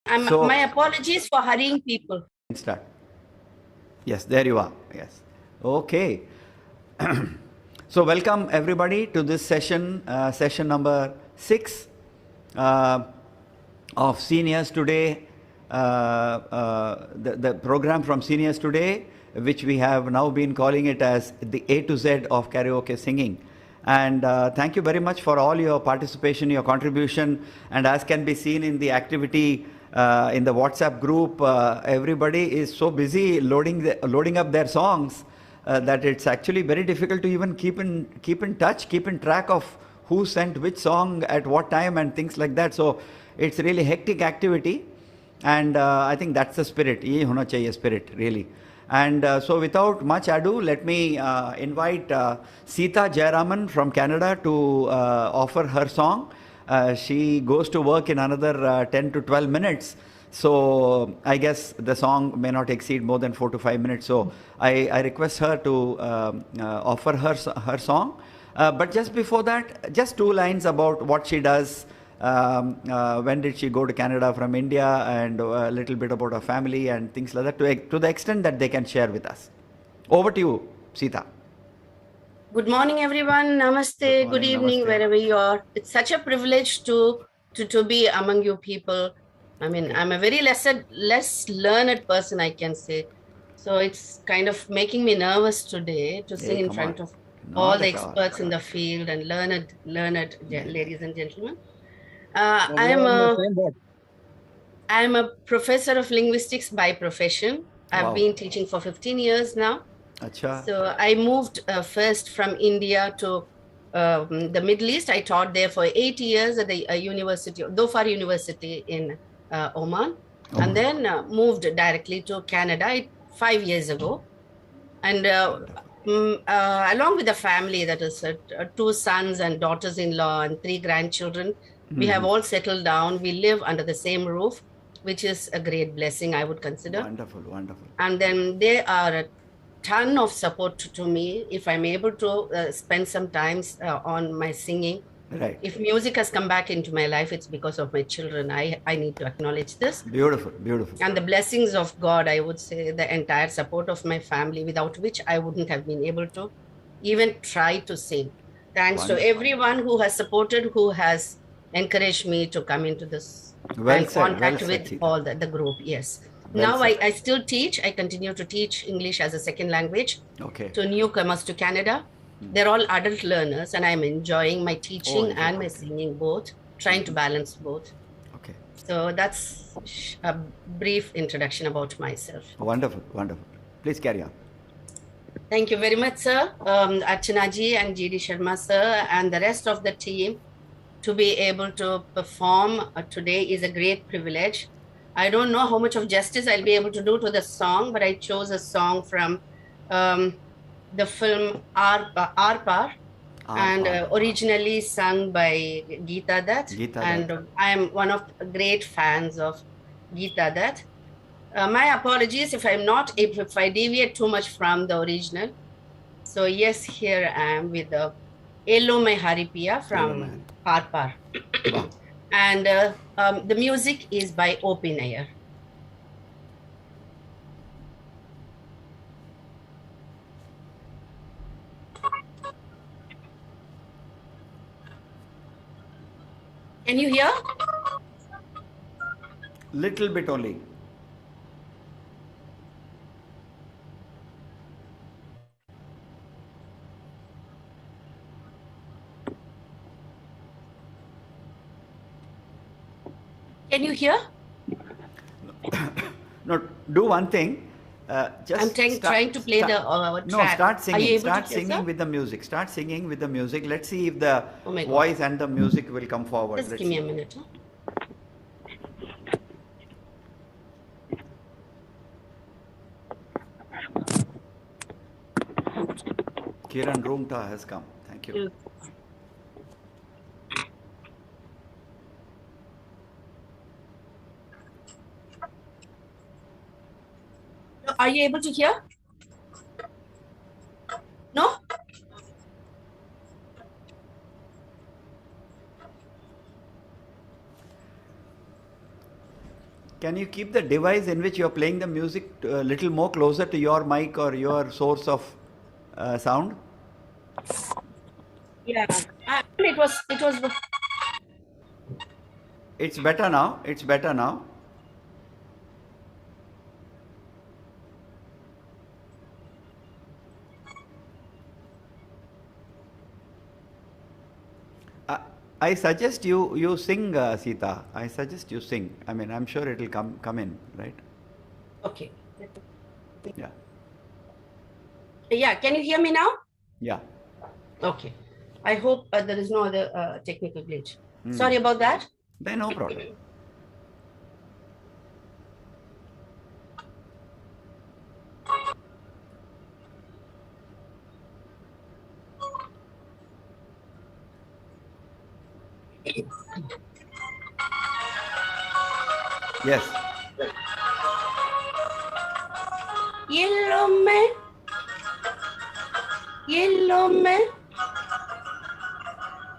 My apologies for hurrying people. Start. Yes, there you are. Yes. Okay. So welcome everybody to this session, session number 6 of Seniors Today, the program from Seniors Today, which we have now been calling it as the A to Z of karaoke singing. And thank you very much for all your participation, your contribution, and as can be seen in the activity in the WhatsApp group, everybody is so busy loading up their songs that it's actually very difficult to even keep in touch, keep in track of who sent which song at what time and things like that. So it's really hectic activity, and I think that's the spirit. Ye hona chahiye spirit, really. And so without much ado, let me invite Sita Jayaraman from Canada to offer her song. She goes to work in another 10 to 12 minutes. So I guess the song may not exceed more than 4 to 5 minutes. So I request her to offer her song. But just before that, just 2 lines about what she does. When did she go to Canada from India, and a little bit about her family and things like that, to the extent that they can share with us. Over to you, Sita. Good morning, everyone. Namaste. Good evening, namaste. Wherever you are. It's such a privilege to be among you people. I mean, I'm a very less learned person, I can say. So it's kind of making me nervous today to sing in front of all the experts in the field and learned ladies and gentlemen. I'm a professor of linguistics by profession. I've been teaching for 15 years now. Achha. So I moved first from India to the Middle East. I taught there for 8 years at the Dhofar University in Oman, and then moved directly to Canada 5 years ago. And along with the family, that is 2 sons and daughters-in-law and 3 grandchildren, we have all settled down. We live under the same roof, which is a great blessing, I would consider. Wonderful, wonderful. And then they are a ton of support to me if I'm able to spend some time on my singing. Right. If music has come back into my life, it's because of my children. I need to acknowledge this. Beautiful, beautiful. And the blessings of God, I would say, the entire support of my family, without which I wouldn't have been able to even try to sing. Thanks to everyone who has supported, who has encouraged me to come into this contact with all the group. Yes. Now I still teach. I continue to teach English as a second language to newcomers to Canada. They're all adult learners, and I'm enjoying my teaching and my singing both, trying to balance both. Okay. So that's a brief introduction about myself. Wonderful, wonderful. Please carry on. Thank you very much, sir. Archana ji and GD Sharma, sir, and the rest of the team. To be able to perform today is a great privilege. I don't know how much of justice I'll be able to do to the song, but I chose a song from the film Ar-Par, and originally sung by Geeta Dutt. And I am one of the great fans of Geeta Dutt. My apologies if if I deviate too much from the original. So yes, here I am with the Elo Mai Haripia from Ar-Par. And the music is by O.P. Nair. Can you hear? Little bit only. Can you hear? No, do one thing. Just I'm trying to play the track. No, start singing. Start singing with the music. Start singing with the music. Let's see if the voice and the music will come forward. Just give me a minute. Kiran Roomta has come. Thank you. Are you able to hear? No? Can you keep the device in which you're playing the music a little more closer to your mic or your source of sound? Yeah, it was. It's better now. It's better now. Uh, I suggest you sing, Sita. I suggest you sing. I mean, I'm sure it'll come in, right? Okay. Yeah. Yeah, can you hear me now? Yeah. Okay. I hope there is no other technical glitch. Sorry about that. Then no problem. Yes. Yellow man, yellow man,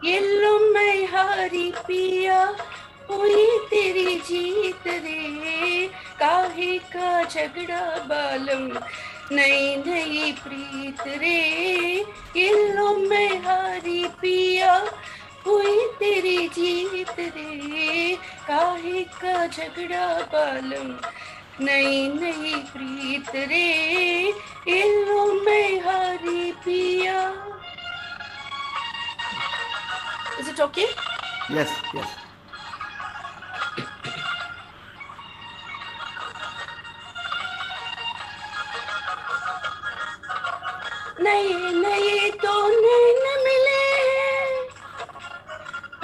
yellow मैं हारी पिया हुई तेरी जीत रे काहे का झगड़ा बालम नई नई प्रीत रे येलो मैं हारी पिया हुई तेरी जीत रे काहे का झगड़ा बालम नई नई प्रीत रे येलो मैं हारी पिया. Is it okay? Yes, yes. नए नए तो नैन मिले हैं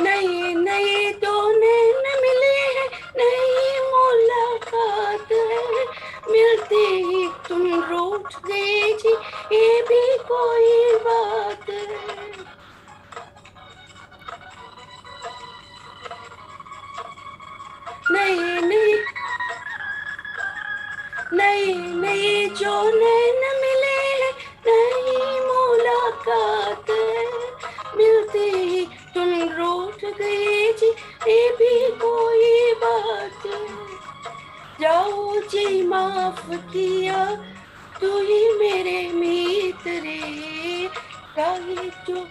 नए नए तो नैन मिले हैं नई मुलाकात है मिलते ही तुम रूठ गए जी ये भी कोई बात है नए नए नए नए जो नैन मिले हैं नई मुलाकात है मिलते ही तुम रूठ गए जी ये भी कोई बात है जाओ जी माफ किया तू ही मेरे मीत रे काहे जो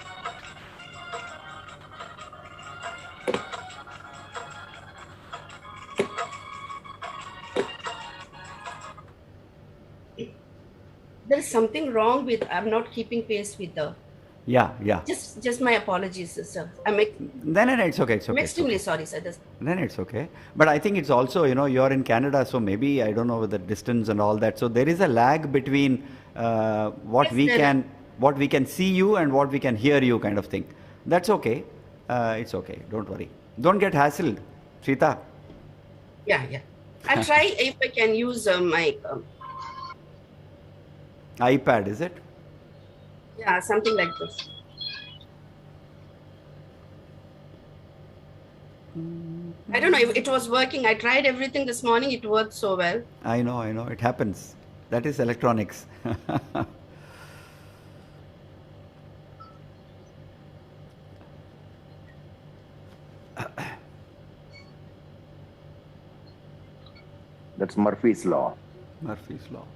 there is something wrong with I'm not keeping pace with the Yeah. just my apologies sir I'm Then it's okay. It's okay. extremely It's okay. sorry sir. Then it's okay. But I think it's also, you're in Canada, so maybe I don't know the distance and all that. So there is a lag between what Yes, what we can see you and what we can hear you, kind of thing. That's okay. It's okay. Don't worry. Don't get hassled, Sita. yeah I'll try if I can use my iPad, is it? yeah something like this. I don't know if it was working. I tried everything this morning. It worked so well. I know. It happens. That is electronics. That's Murphy's Law. Murphy's Law.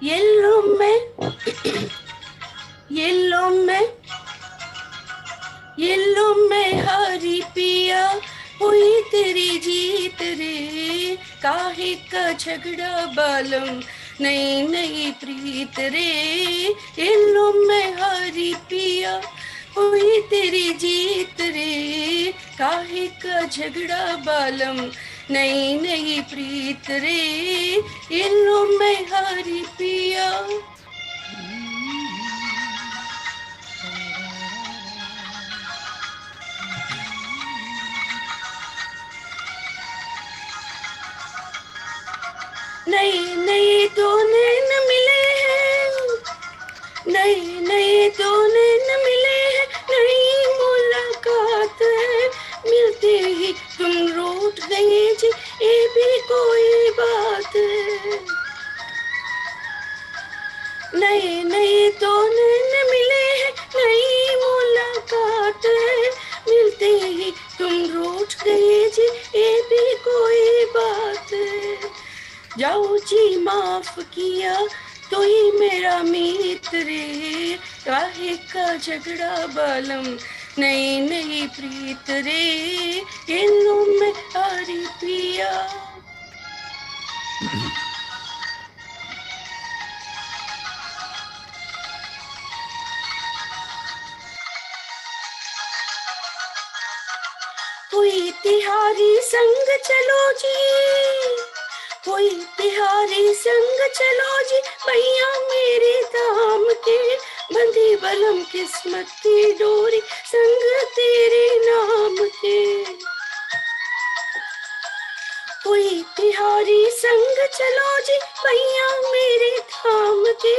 Yellow man, yellow man, yellow मैं हारी पिया हुई तेरी जीत रे काहे का झगड़ा बालम नई नई प्रीत रे येलो मैं हारी पिया हुई तेरी जीत रे काहे का झगड़ा बालम नई नई प्रीत रे येलो मैं हारी पिया. नए नए तो नैन मिले हैं नए नए तो नैन मिले हैं नई मुलाकात है मिलते ही तुम रूठ गए जी ये भी कोई बात है नए नए तो नैन मिले हैं नई मुलाकात है मिलते ही तुम रूठ गए जी, ये भी कोई बात है। जाओ जी माफ किया तो ही मेरा मित्र रे, काहे का झगड़ा बालम, नहीं नहीं प्रीत रे, इन लो में हरी पिया। कोई तिहारी संग चलो जी, कोई तिहारी संग चलो जी, भैया मेरे धाम के, बंधी बलम किस्मत की डोरी, संग तेरे नाम के। कोई तिहारी संग चलो जी, भैया मेरे धाम के,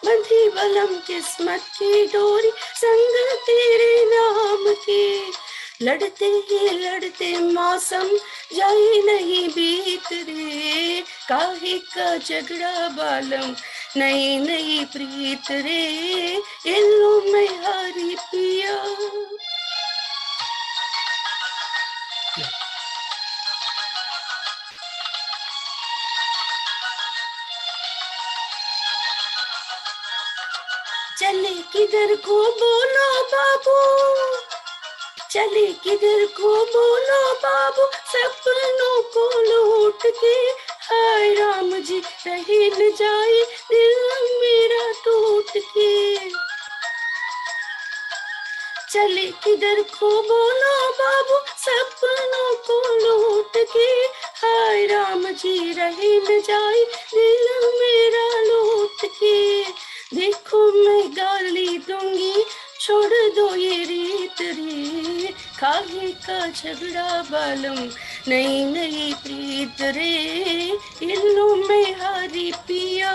बंधी बलम किस्मत की डोरी, संग तेरे नाम के। लड़ते ही लड़ते मौसम जाए नहीं बीत रे, काहे का झगड़ा बालम, नहीं नहीं प्रीत रे, इल्लू में हरी पिया। चले किधर को बोलो बाबू, चले किधर को बोलो बाबू, सपनों को लूट के, हाय राम जी रह न जाए दिल मेरा टूट के। चले किधर को बोलो बाबू, सपनों को लूट के, हाय राम जी रह न जाए दिल मेरा लूट के। देखो मैं गाली दूंगी, छोड़ दो ये रीत रे, काहे का झगड़ा बालम, नहीं नहीं प्रीत रे, इल्लू में हारी पिया,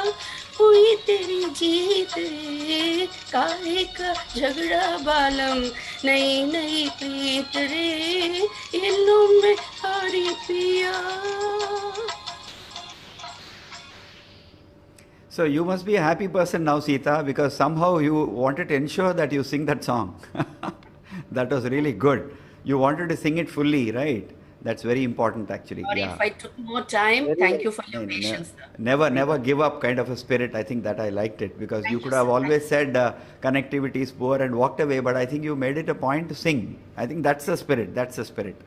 हुई तेरी जीत रे, काहे का झगड़ा बालम, नहीं नहीं प्रीत रे, इल्लू में हारी पिया। So you must be a happy person now, Sita, because somehow you wanted to ensure that you sing that song. That was really good. You wanted to sing it fully, right? That's very important, actually. Sorry Yeah. if I took more time. Thank you for your patience, sir. Never give up kind of a spirit. I think that I liked it because Thank you you, could have sir. always said connectivity is poor and walked away, but I think you made it a point to sing. I think that's the spirit. That's the spirit.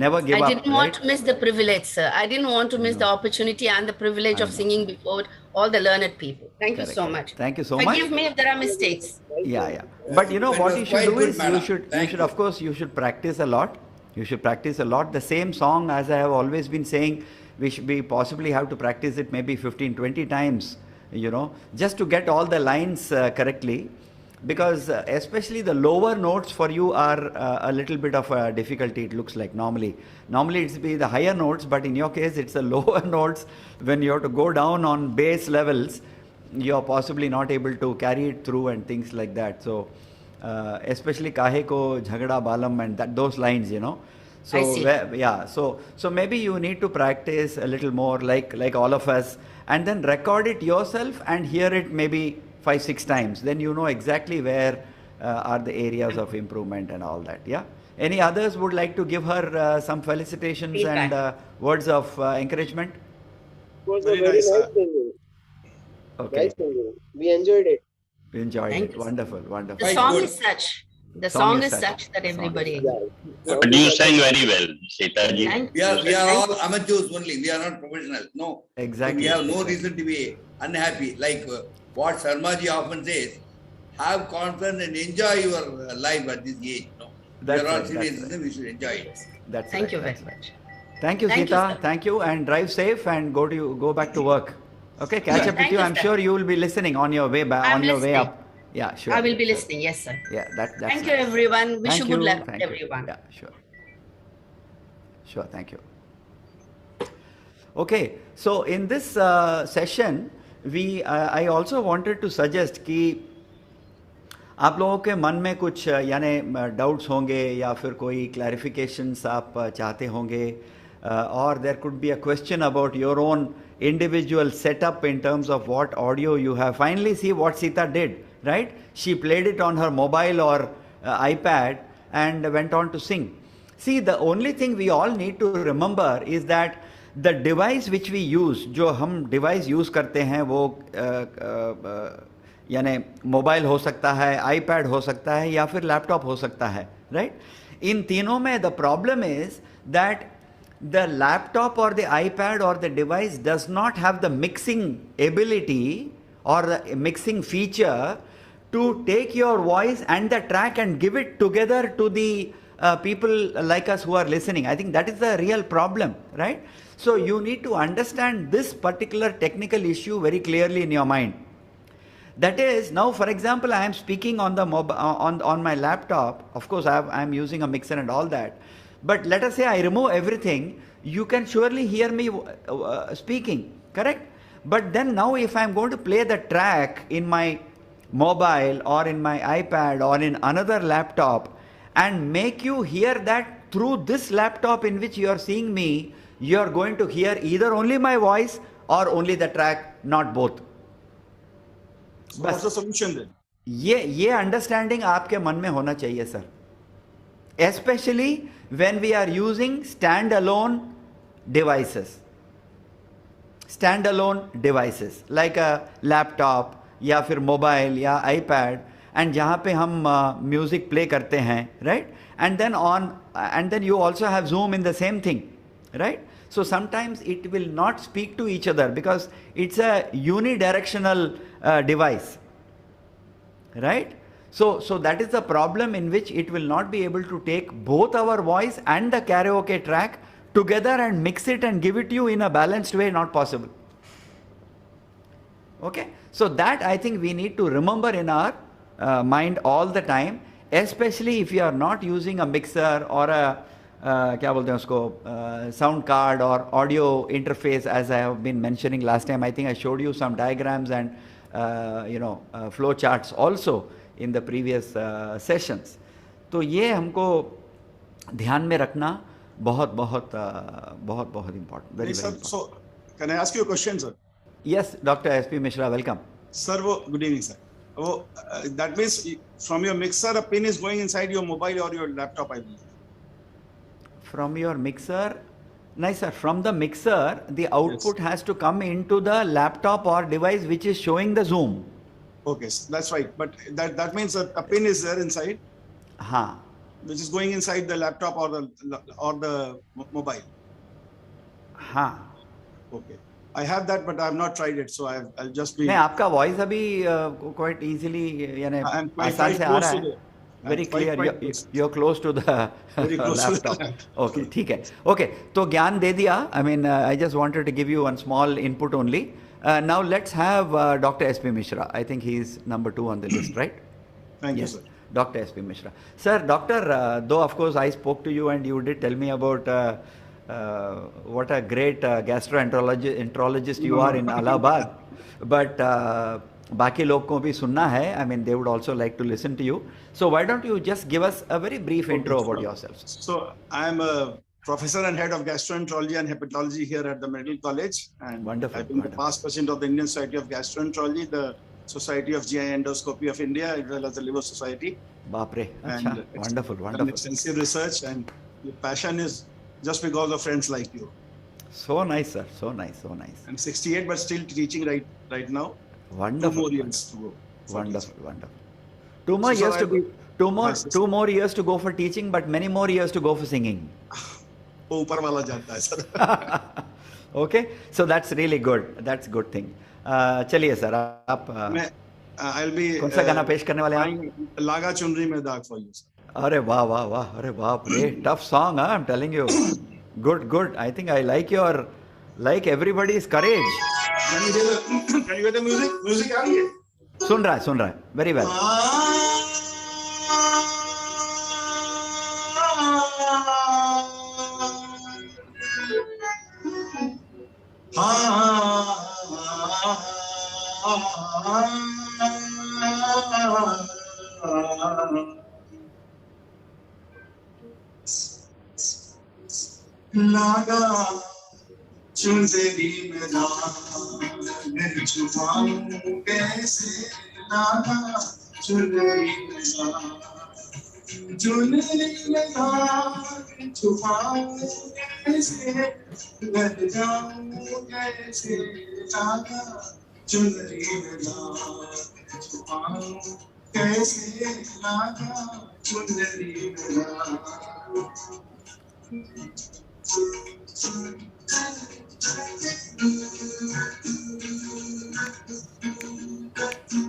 Never give I up. didn't want to miss the privilege, sir. I didn't want to miss the opportunity and the privilege of singing before all the learned people. Thank you so much. Thank you so much. Forgive me if there are mistakes. Yeah. But you know That what was you should quite do good, is madam. you Thank should you. of course you should practice a lot. You should practice a lot. The same song, as I have always been saying, we should be possibly have to practice it maybe 15, 20 times, just to get all the lines correctly. Because especially the lower notes for you are a little bit of a difficulty, it looks like normally. Normally it's be the higher notes, but in your case it's the lower notes. When you have to go down on bass levels, you are possibly not able to carry it through and things like that. So especially kahe ko jhagda balam and those lines, So I see. So maybe you need to practice a little more like all of us, and then record it yourself and hear it maybe 5-6 times. Then you know exactly where are the areas of improvement and all that. Yeah. Any others would like to give her some felicitations Feedback. and words of encouragement? It was Very a very nice, nice sir. singing. Okay. Nice singing. We enjoyed it. Enjoyed Thank it. you, sir. Wonderful. The Quite song good. is such. The Song song is is such. such that Song is everybody. such. Yeah. But you sang very well, Sita ji. Thank We you. are all amateurs only. We are not professionals. No. Exactly. So we have no exactly. reason to be unhappy. Like what Sharma ji often says, have confidence and enjoy your life at this age. No. That's we are all right, serious. that's right. We should enjoy it. That's Thank right, you very that's right. much. Thank you, Thank you, Sita. sir. Thank you, and drive safe and go back to work. Okay, catch up with Thank you. you, I'm sir. sure you will be listening on your way back, I'm on your way listening. up. Yeah, sure. I will be sure. listening. Yes, sir. Yeah, that's Thank you, nice. everyone. Wish you Thank good luck, Thank you. everyone. Yeah, sure. Sure, thank you. Okay, so in this session, I also wanted to suggest कि आप लोगों के मन में कुछ यानी doubts होंगे या फिर कोई क्लैरिफिकेशंस आप चाहते होंगे or there could be a question about your own individual setup in terms of what audio you have. Finally, see what Sita did, right? She played it on her mobile or iPad and went on to sing. See, the only thing we all need to remember is that the device which we use, जो हम device use करते हैं वो यानी mobile हो सकता है, iPad हो सकता है या फिर लैपटॉप हो सकता है, राइट? इन तीनों में the problem is that the laptop or the iPad or the device does not have the mixing ability or the mixing feature to take your voice and the track and give it together to the people like us who are listening. I think that is the real problem, right? So you need to understand this particular technical issue very clearly in your mind. That is, now for example, I am speaking on the on my laptop. Of course, I am using a mixer and all that. But let us say I remove everything, you can surely hear me speaking, correct? But then now if I am going to play the track in my mobile or in my iPad or in another laptop and make you hear that through this laptop in which you are seeing me, you are going to hear either only my voice or only the track, not both. So what's the solution then? ये understanding आपके मन में होना चाहिए sir, especially when we are using standalone devices like a laptop या फिर mobile या iPad, and जहाँ पे हम music play करते हैं, right? And then you also have Zoom in the same thing, right? So sometimes it will not speak to each other because it's a unidirectional device, right? So that is the problem in which it will not be able to take both our voice and the karaoke track together and mix it and give it to you in a balanced way, not possible. Okay? So that I think we need to remember in our mind all the time, especially if you are not using a mixer or a क्या बोलते हैं उसको sound card or audio interface, as I have been mentioning last time. I think I showed you some diagrams and flow charts also in the previous sessions. तो ये हमको ध्यान में रखना बहुत important, very important. So can I ask you a question, sir? Yes, Dr. S.P. Mishra, welcome. Sir, good evening, sir. That means from your mixer, a pin is going inside your mobile or your laptop, I believe. From your mixer? Nice, sir. From the mixer, the output has to come into the laptop or device which is showing the Zoom. Okay, that's right. But that means a pin is there inside, which is going inside the laptop or the mobile. Okay. I have that, but I have not tried it, so I'll just be. नहीं, आपका voice अभी quite easily यानी आसान से आ रहा है. Very clear. You're close to the laptop. Okay, ठीक है. Okay, तो ज्ञान दे दिया. I mean, I just wanted to give you one small input only. Now let's have Dr. S.P. Mishra. I think he's number 2 on the list, right? Thank you, sir. Dr. S.P. Mishra. Sir, Doctor, though of course I spoke to you and you did tell me about what a great gastroenterologist you are in Allahabad, but बाकी लोग को भी सुनना है. I mean, they would also like to listen to you. So why don't you just give us a very brief intro about yourself? So I am a professor and head of gastroenterology and hepatology here at the Medical College, and wonderful, I've been the past president of the Indian Society of Gastroenterology, the Society of GI Endoscopy of India, as well as the Liver Society. Baapre, and wonderful. Extensive research, and your passion is just because of friends like you. So nice, sir. So nice. I'm 68, but still teaching right now. Wonderful. 2 more years to go. Wonderful. 2 more years to go. 2 more years to go for teaching, but many more years to go for singing. ऊपर वाला जानता है sir. Okay, so that's really good. That's good thing. चलिए sir, आप I'll be कौन सा गाना पेश करने वाले हैं? लागा चुनरी में दाग for you, sir. अरे वाह, अरे बाप रे, tough song, I'm telling you. Good. I think I like everybody's courage. Can you hear the music? Music आ रही है? सुन रहा है. Very well. लागा चुनरी में दाग छुपाऊं कैसे, लागा चुनरी में दाग चुनरी लगा छुपाऊं कैसे, घर जाऊं कैसे लागा, चुनरी लगा छुपाऊं कैसे लागा, चुनरी लगा।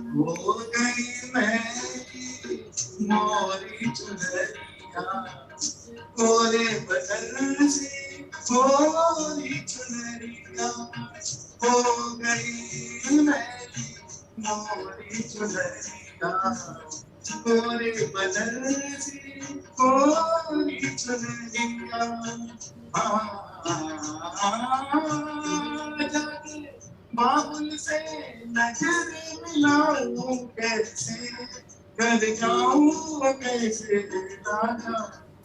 हो गई मेरी मोरी चुनरिया, कोरे बदन से मोरी चुनरिया, हो गई मेरी मोरी चुनरिया, कोरे बदन से मोरी चुनरिया। जाके बाबुल से नजर मिलाऊं कैसे, घर जाऊं कैसे लागा,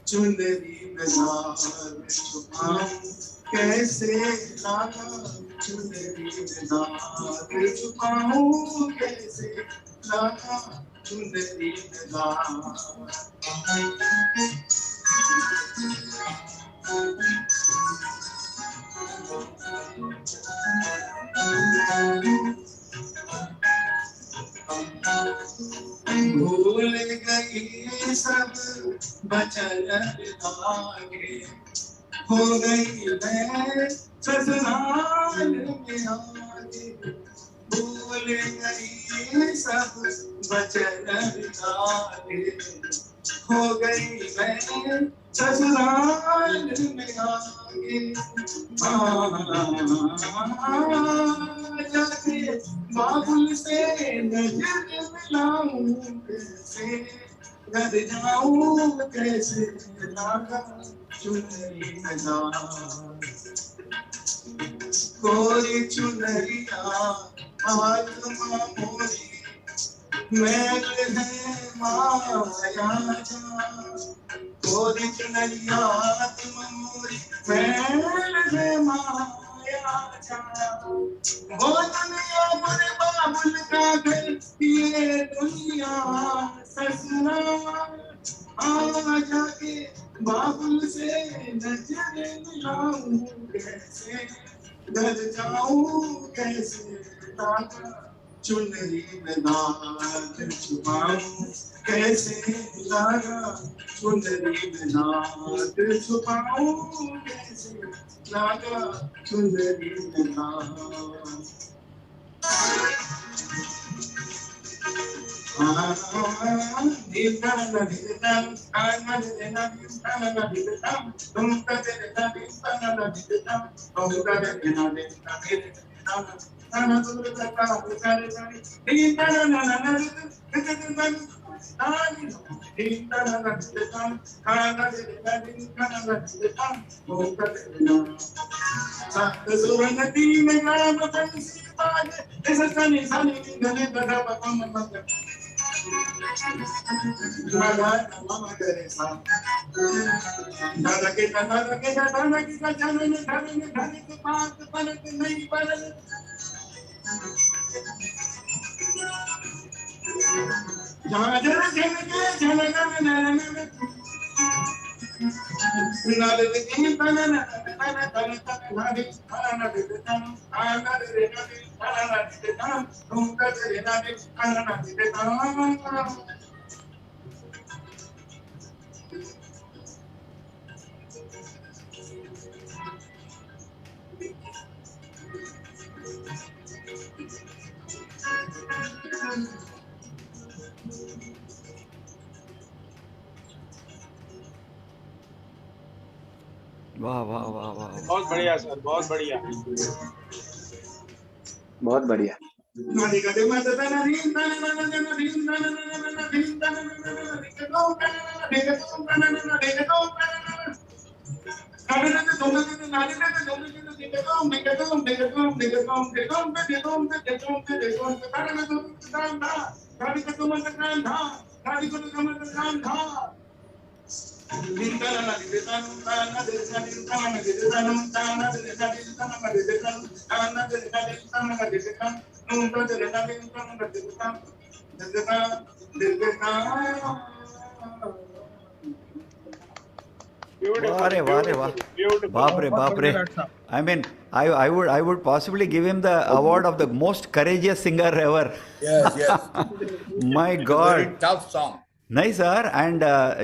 चुनरी बाजार छुपाऊं कैसे लागा, चुनरी बाजार छुपाऊं कैसे लागा, चुनरी बाजार। भूल गई सब बचल धागे, हो गई मैं ससुराल में आगे, भूल गई सब बचल धागे, हो गई मैं ससुराल में आगे। जाके बाबुल से नजर मिलाऊं कैसे, घर जाऊं कैसे लागा, चुनरी बाजार। कोई चुनरिया आत्मा मोरी, मैल है माया जा, कोई चुनरिया आत्मा मोरी, मैल है माया जा। वो दुनिया बुरे बाबुल का घर, ये दुनिया ससुराल। जाके बाबुल से नजर मिलाऊं कैसे, घर जाऊं कैसे लागा, चुनरी बाजार छुपाऊं कैसे लागा, चुनरी बाजार छुपाऊं कैसे लागा, चुनरी बाजार। वाह वाह वाह वाह, बहुत बढ़िया सर, बहुत बढ़िया। बहुत बढ़िया। वाह वाह बाप रे बाप रे I mean I would possibly give him the award of the most courageous singer ever. Yes. My It's God. a very tough song. Nice, sir. And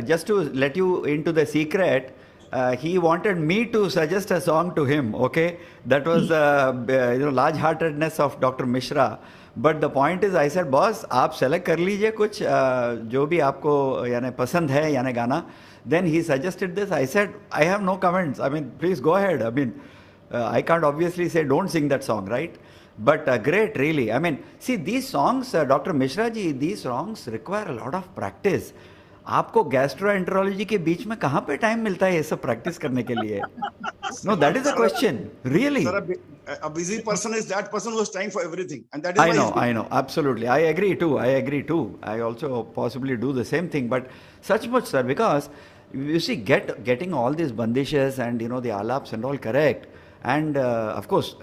just to let you into the secret, he wanted me to suggest a song to him. Okay, that was large-heartedness of Dr. Mishra. But the point is, I said, boss, आप select कर लीजिए कुछ जो भी आपको यानी पसंद है यानी गाना. Then he suggested this. I said, I have no comments. I mean, please go ahead. I mean, I can't obviously say don't sing that song, right? But great, really. I mean, see, these songs, Dr. Mishra ji, these songs require a lot of practice. आपको gastroenterology के बीच में कहाँ पे time मिलता है ये सब practice करने के लिए? No, that is a question. Really? Sir, a busy person is that person who has time for everything, and that is I know, absolutely. I agree too. I also possibly do the same thing, but such much, sir, because you see, getting all these bandishes and the alaps and all correct. And of course,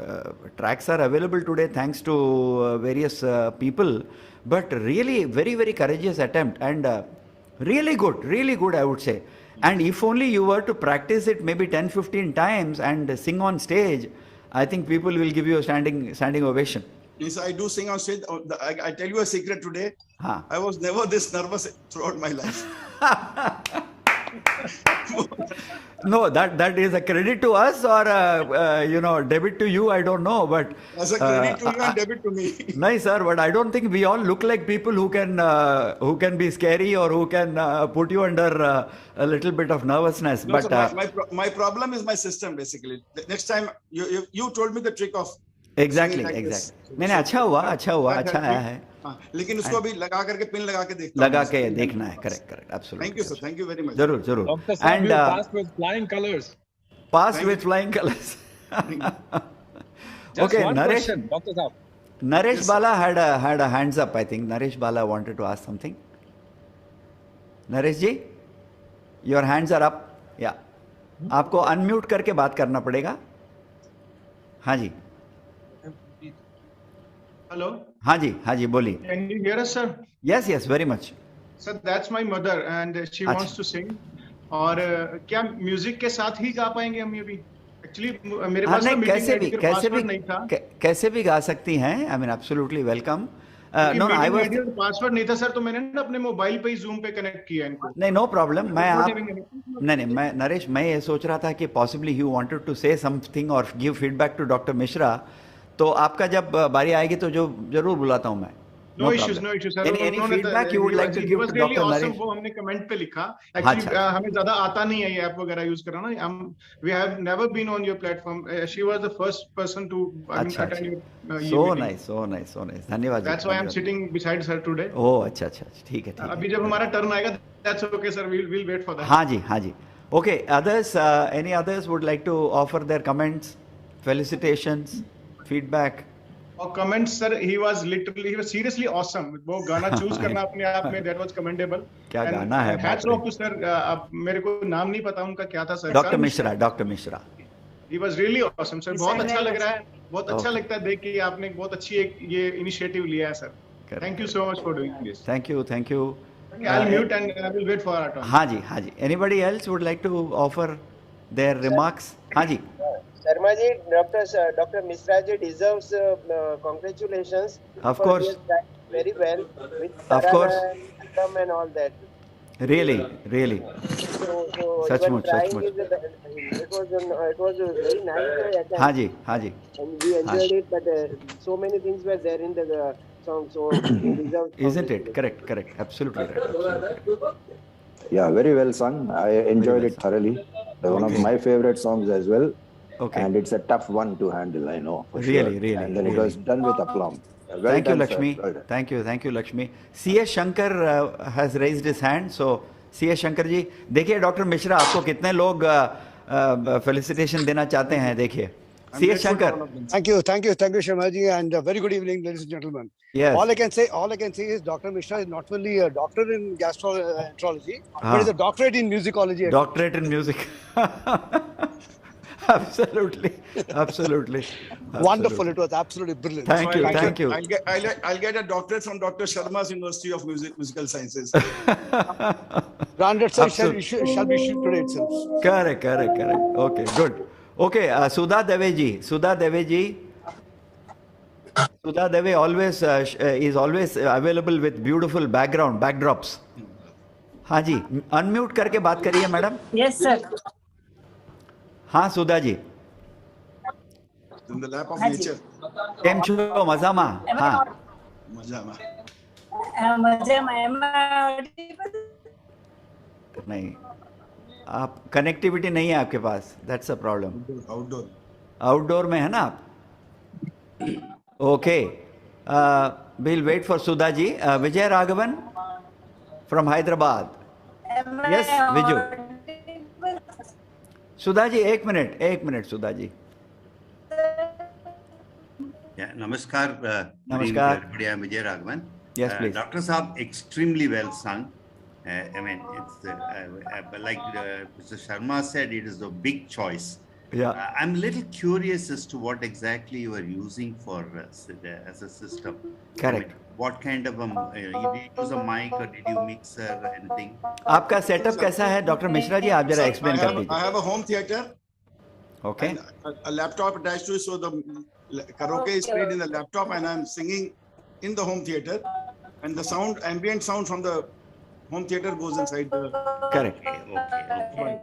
tracks are available today thanks to various people, but really very, very courageous attempt and really good, I would say. And if only you were to practice it maybe 10-15 times and sing on stage, I think people will give you a standing ovation. Yes, I do sing on stage. I tell you a secret today. I was never this nervous throughout my life. No, that is a credit to us or debit to you. I don't know, but as a credit to you and debit to me. Nice, sir, but I don't think we all look like people who can be scary or who can put you under a little bit of nervousness. No, but so my problem is my system basically. The next time you told me the trick of exactly. नहीं अच्छा हुआ है. लेकिन उसको अभी लगा करके pin लगा के देखना है. Correct, absolutely. Thank you, sir. Thank you very much. जरूर. And passed with flying colors. Okay, one Naresh. question, Dr. Saab. Naresh Bala had a hands up. I think Naresh Bala wanted to ask something. Naresh ji, your hands are up. Yeah. आपको unmute करके बात करना पड़ेगा. हाँ जी. Hello. हाँ जी बोलिए. Can you hear us, sir? Yes, very much. Sir, that's my mother and she wants to sing. और क्या म्यूजिक के साथ ही गा पाएंगे हम ये भी? Actually मेरे पास कैसे भी गा सकती हैं. I mean, absolutely welcome. No, I was password नहीं था सर, तो मैंने ना अपने मोबाइल पे ही जूम पे कनेक्ट किया इनको. नहीं, no problem. मैं नरेश मैं ये सोच रहा था कि possibly you wanted to say something or give feedback to Dr. Mishra. तो आपका जब बारी आएगी तो जो जरूर बुलाता हूँ मैं. No issues, sir. Any feedback you would like to give to Dr. Naresh? वो हमने कमेंट पे लिखा. Actually हमें ज़्यादा आता नहीं है ये ऐप वगैरह यूज करना ना. We have never been on your platform. She was the first person to attend your So nice. धन्यवाद. That's why I'm sitting beside her today. Oh, अच्छा. ठीक है. अभी जब हमारा टर्न आएगा, that's okay, sir. We'll wait for that. हाँ जी. Okay. Others, any others would like to offer their comments, felicitations, feedback? और comments sir, he was seriously awesome. वो गाना चूज करना अपने आप में that was commendable. क्या गाना है. Hats off to sir. अब मेरे को नाम नहीं पता उनका क्या था sir. Dr. Mishra. He was really awesome sir. बहुत अच्छा लग रहा है. बहुत अच्छा लगता है देख के आपने बहुत अच्छी एक ये इनिशिएटिव लिया है sir. Thank you so much for doing this. Thank you. I'll mute and I will wait for our turn. हाँ जी. Anybody else would like to offer their remarks? हाँ जी. Sharma ji, Dr. Mishra ji deserves congratulations. Of course. He has done very well with of course. And all that. Really. So such much. It was very nice. हाँ जी. And we enjoyed it, but so many things were there in the song, so isn't it? Correct. Absolutely right. Yeah, very well sung. I enjoyed it thoroughly. One of my favorite songs as well. Okay. And it's a tough one to handle, I know. For really. Sure. And then it was done with aplomb. Well Thank done, you, Lakshmi. Well Thank you, Lakshmi. C.S. Shankar has raised his hand. So, C.S. Shankar ji, देखिए doctor Mishra आपको कितने लोग felicitation देना चाहते हैं. देखिए C.S. Shankar. Thank you, Sharma ji, and very good evening, ladies and gentlemen. Yes. All I can say is Dr. Mishra is not only a doctor in gastroenterology, but is a doctorate in musicology. Doctorate in music. Absolutely. Wonderful. It was absolutely brilliant. Thank you. I'll get a doctorate from Dr. Sharma's University of Musical Sciences. Branded sir shall be issued today itself. Correct. Okay, good. Okay, Sudha Deveji. Sudha Deve is always available with beautiful backdrops. हाँ जी, unmute करके बात करिए madam. Yes, sir. हाँ Sudha ji. In the lap of nature. केम छो मजामा. हाँ. मजामा. नहीं, आप connectivity नहीं है आपके पास. That's a problem. आउटडोर में है ना आप. Okay. We'll wait for Sudha ji. Vijay Raghavan from Hyderabad. Yes, Viju. Sudha ji, एक minute Sudha ji. Yeah, namaskar. Namaskar. Everybody, I'm Vijay Raghavan. Yes, please. Dr. Saab, extremely well sung. I mean, it's like Mr. Sharma said, it is a big choice. Yeah. I'm a little curious as to what exactly you are using for as a system. Correct. I mean, what kind of did you use a mic or did you mix or anything? आपका setup कैसा है doctor Mishra ji? आप जरा explain कर दीजिए. I have a home theater. Okay. A laptop attached to it, so the karaoke is played in the laptop, and I'm singing in the home theater, and the sound, ambient sound from the home theater goes inside the. Correct. Okay.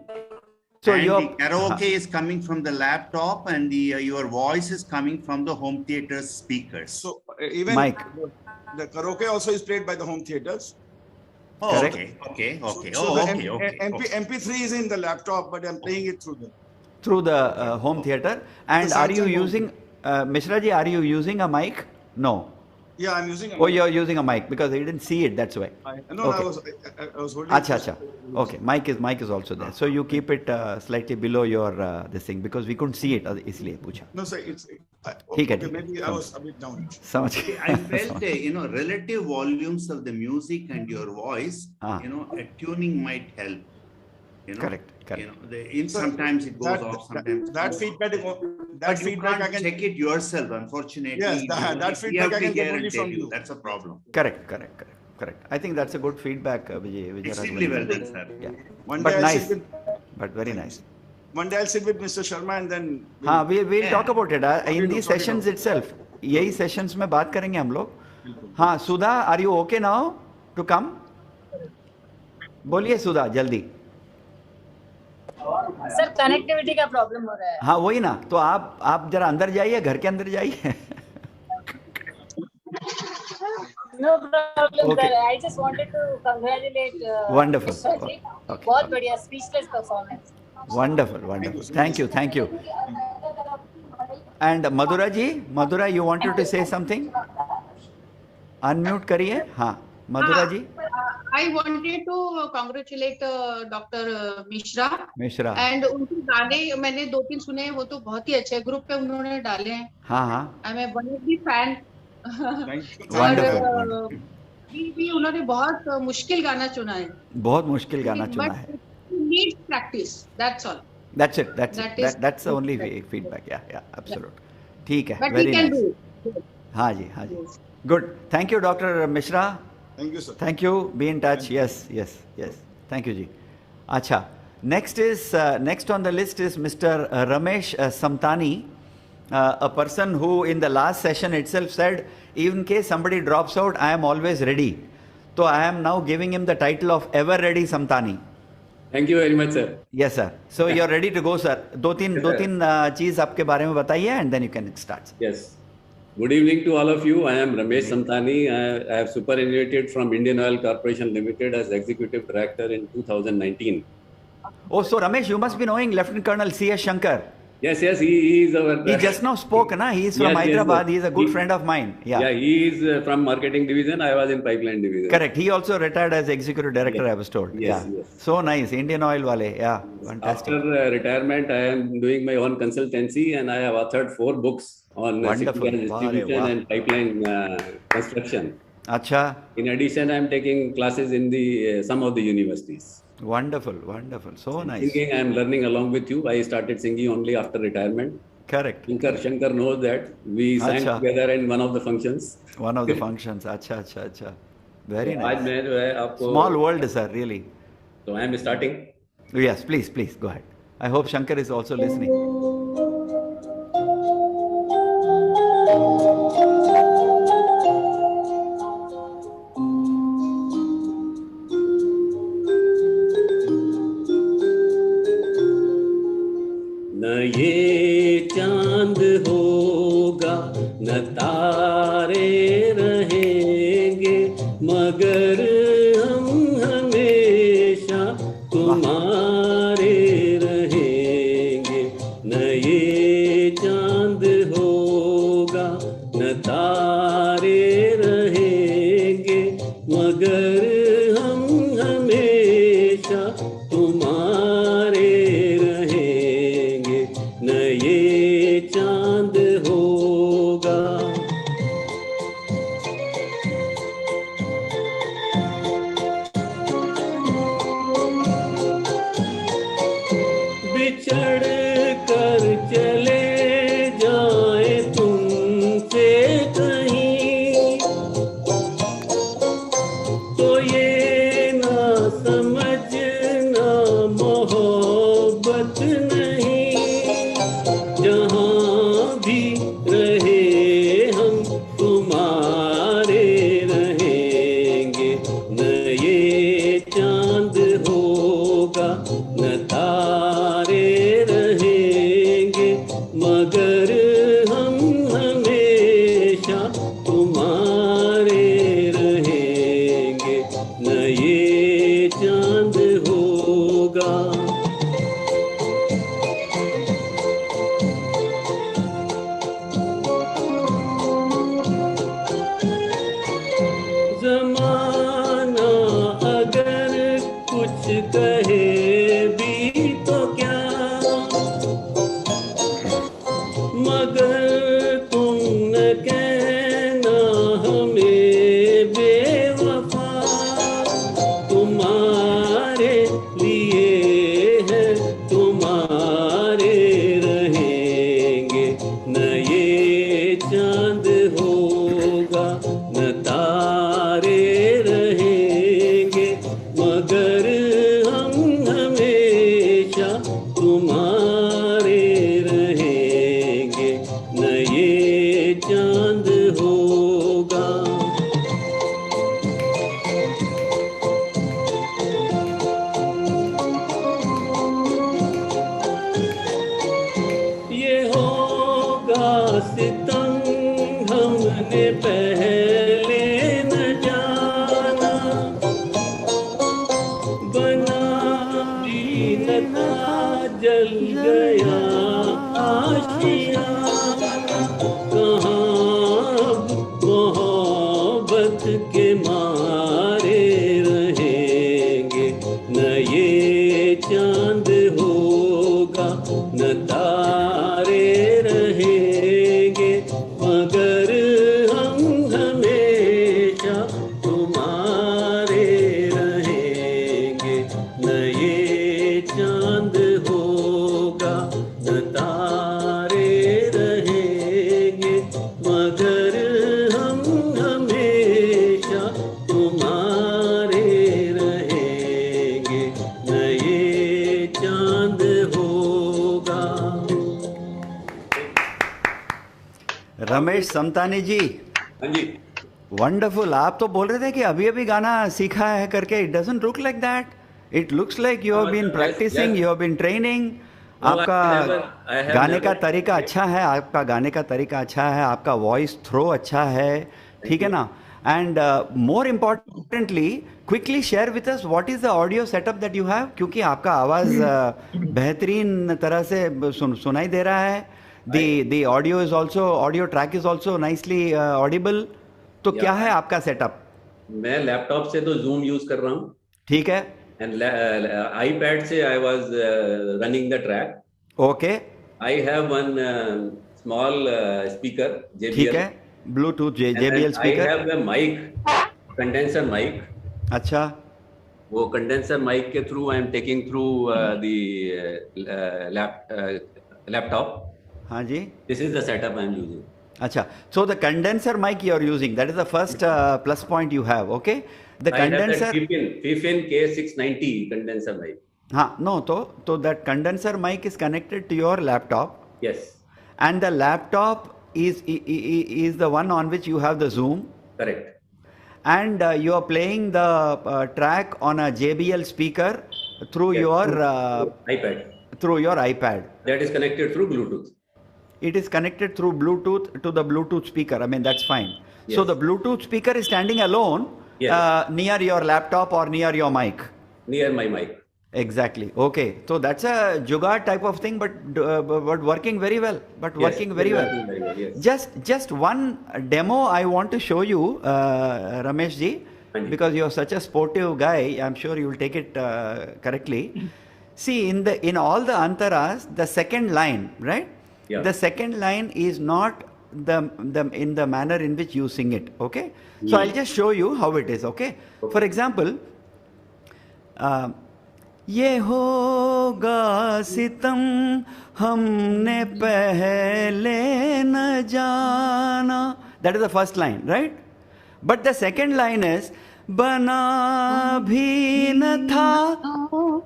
So and the karaoke is coming from the laptop, and your voice is coming from the home theater speakers. So even mic. The karaoke also is played by the home theaters. Oh, correct. Okay. So the MP3 is in the laptop, but I'm playing it through the home theater. And are you using Mishra ji? Are you using a mic? No. Yeah, I'm using a mic. Oh, you're using a mic because I didn't see it. That's why. No, okay. I was holding. Acha. Okay, mic is also there. So you keep it slightly below your this thing because we couldn't see it. इसलिए पूछा. No, sir. It's. Okay, maybe I was a bit down. I felt relative volumes of the music and your voice. A tuning might help. Correct. Sometimes it goes off. Sometimes that feedback. But you can't check it yourself, unfortunately. Yes, that feedback I can get only from you. That's a problem. Correct. I think that's a good feedback, Vijay. Extremely well done, sir. Yeah. But nice. But very nice. One day I'll sit with Mr. Sharma and then. We'll talk about it in these sessions itself. यही sessions में बात करेंगे हम लोग. हाँ, Sudha, are you okay now to come? बोलिए Sudha, जल्दी. Sir connectivity का प्रॉब्लम हो रहा है. हाँ वही ना, तो आप जरा अंदर जाइए, घर के अंदर जाइए. No problem, sir. I just wanted to congratulate. Wonderful. Okay. बहुत बढ़िया, speechless performance. Wonderful. Thank you. And Madhura, you wanted to say something? Unmute करिए. हाँ, Madhura ji. I wanted to congratulate Dr. Mishra. And उनके गाने मैंने 2-3 सुने, वो तो बहुत ही अच्छे ग्रुप पे उन्होंने डाले हैं. हाँ. I'm a one of the fan. Wonderful. भी उन्होंने बहुत मुश्किल गाना चुना है. बहुत मुश्किल गाना चुना है. But needs practice. That's all. That's it. That's the only feedback. Yeah, absolutely. ठीक है. But very he can nice. do it. हाँ जी. Good. Thank you, Dr. Mishra. Thank you, sir. Thank you. Be in touch. Yes. Thank you, ji. Acha. Next on the list is Mr. Ramesh Samtani, a person who in the last session itself said, even in case somebody drops out, I am always ready. So I am now giving him the title of Ever Ready Samtani. Thank you very much, sir. Yes, sir. So you're ready to go, sir. दो तीन चीज आपके बारे में बताइए, and then you can start. Yes. Good evening to all of you. I am Ramesh Samtani. I have superannuated from Indian Oil Corporation Limited as Executive Director in 2019. Oh, so Ramesh, you must be knowing Lieutenant Colonel C.S. Shankar. Yes, he is our... He just now spoke, na? He is from Hyderabad. He is a good friend of mine. Yeah, he is from Marketing Division. I was in Pipeline Division. Correct. He also retired as Executive Director, I was told. Yes. So nice. Indian Oil wale. Yeah, fantastic. After retirement, I am doing my own consultancy and I have authored 4 books on distribution and pipeline construction. Acha. In addition, I am taking classes in some of the universities. Wonderful. So nice. Singing, I am learning along with you. I started singing only after retirement. Correct. Shankar knows that. We sang together in one of the functions. Acha. Very nice. आज मैं जो है आपको Small world, sir, really. So I am starting. Yes, please go ahead. I hope Shankar is also listening. न ये चांद होगा न तारे रहेंगे, मगर हम हमेशा तुम्हारे रहेंगे। न ये चांद होगा न तारे रहेंगे, मगर हम हमेशा तुम्हारे रहेंगे। न ये चांद होगा। बिछड़ कर चले जाए तुमसे कहीं, तो ये ना समझना मोहब्बत नहीं। जहाँ भी रहे हम तुम्हारे रहेंगे। न ये चांद होगा न तारे रहेंगे, मगर हम हमेशा तुम्हारे रहेंगे। न ये चांद होगा। ज़माना अगर कुछ कहे भी तो क्या, मगर तुम न कहना हमें बेवफा। तुम्हारे लिए है तुम्हारे रहेंगे। न ये चांद होगा न तारे रहेंगे, मगर हम हमेशा तुम्हारे रहेंगे। न ये चांद होगा। ये होगा सितम हमने पहले न जाना, बना भी न था जल गया आशियाना। कहाँ अब मोहब्बत के मारे रहेंगे। न ये चांद होगा न तारे रहेंगे, मगर हम हमेशा तुम्हारे रहेंगे। न ये चांद होगा न तारे रहेंगे, मगर हम हमेशा तुम्हारे रहेंगे। न ये चांद होगा। रमेश समतानी जी। हाँ जी। वंडरफुल। आप तो बोल रहे थे कि अभी अभी गाना सीखा है करके। It doesn't look like that. It looks like you have been practising, you have been training. आपका गाने का तरीका अच्छा है, आपका गाने का तरीका अच्छा है, आपका वॉइस थ्रो अच्छा है, ठीक है ना। And more importantly quickly share with us what is the audio setup that you have, क्योंकि आपका आवाज बेहतरीन तरह से सुनाई दे रहा है। The audio is also, audio track is also nicely audible. तो क्या है आपका सेटअप? मैं लैपटॉप से तो जूम यूज कर रहा हूँ। ठीक है। एंड आईपैड से I was running the track. Okay. I have one small speaker JBL। ठीक है, Bluetooth JBL speaker. I have a mic, condenser mic. अच्छा। वो कंडेंसर माइक के through I am taking through the laptop. हाँ जी। This is the setup I am using. Acha. So the condenser mic you are using, that is the first plus point you have, okay? The condenser. Fifin K690 condenser mic. No, so that condenser mic is connected to your laptop. Yes. And the laptop is the one on which you have the Zoom. Correct. And you are playing the track on a JBL speaker through your iPad. Through your iPad. That is connected through Bluetooth. It is connected through Bluetooth to the Bluetooth speaker. I mean, that's fine. Yes. So the Bluetooth speaker is standing alone near your laptop or near your mic. Near my mic. Exactly. Okay. So that's a jugaad type of thing, but working very well. Working very well. Yes. Just one demo I want to show you, Ramesh ji, because you're such a sportive guy. I'm sure you will take it correctly. See, in all the antaras, the second line, right? Yeah. The second line is not in the manner in which you sing it. Okay. So I'll just show you how it is. Okay. For example. ये होगा सितम हमने पहले न जाना. That is the first line, right? But the second line is बना भी न था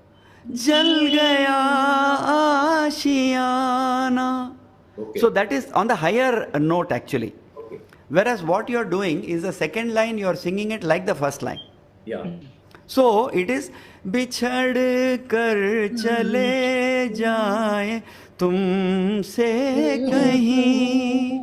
जल गया आशियाना. So that is on the higher note actually. Okay. Whereas what you are doing is the second line you are singing it like the first line. Yeah. So it is बिछड़ कर चले जाए तुमसे कहीं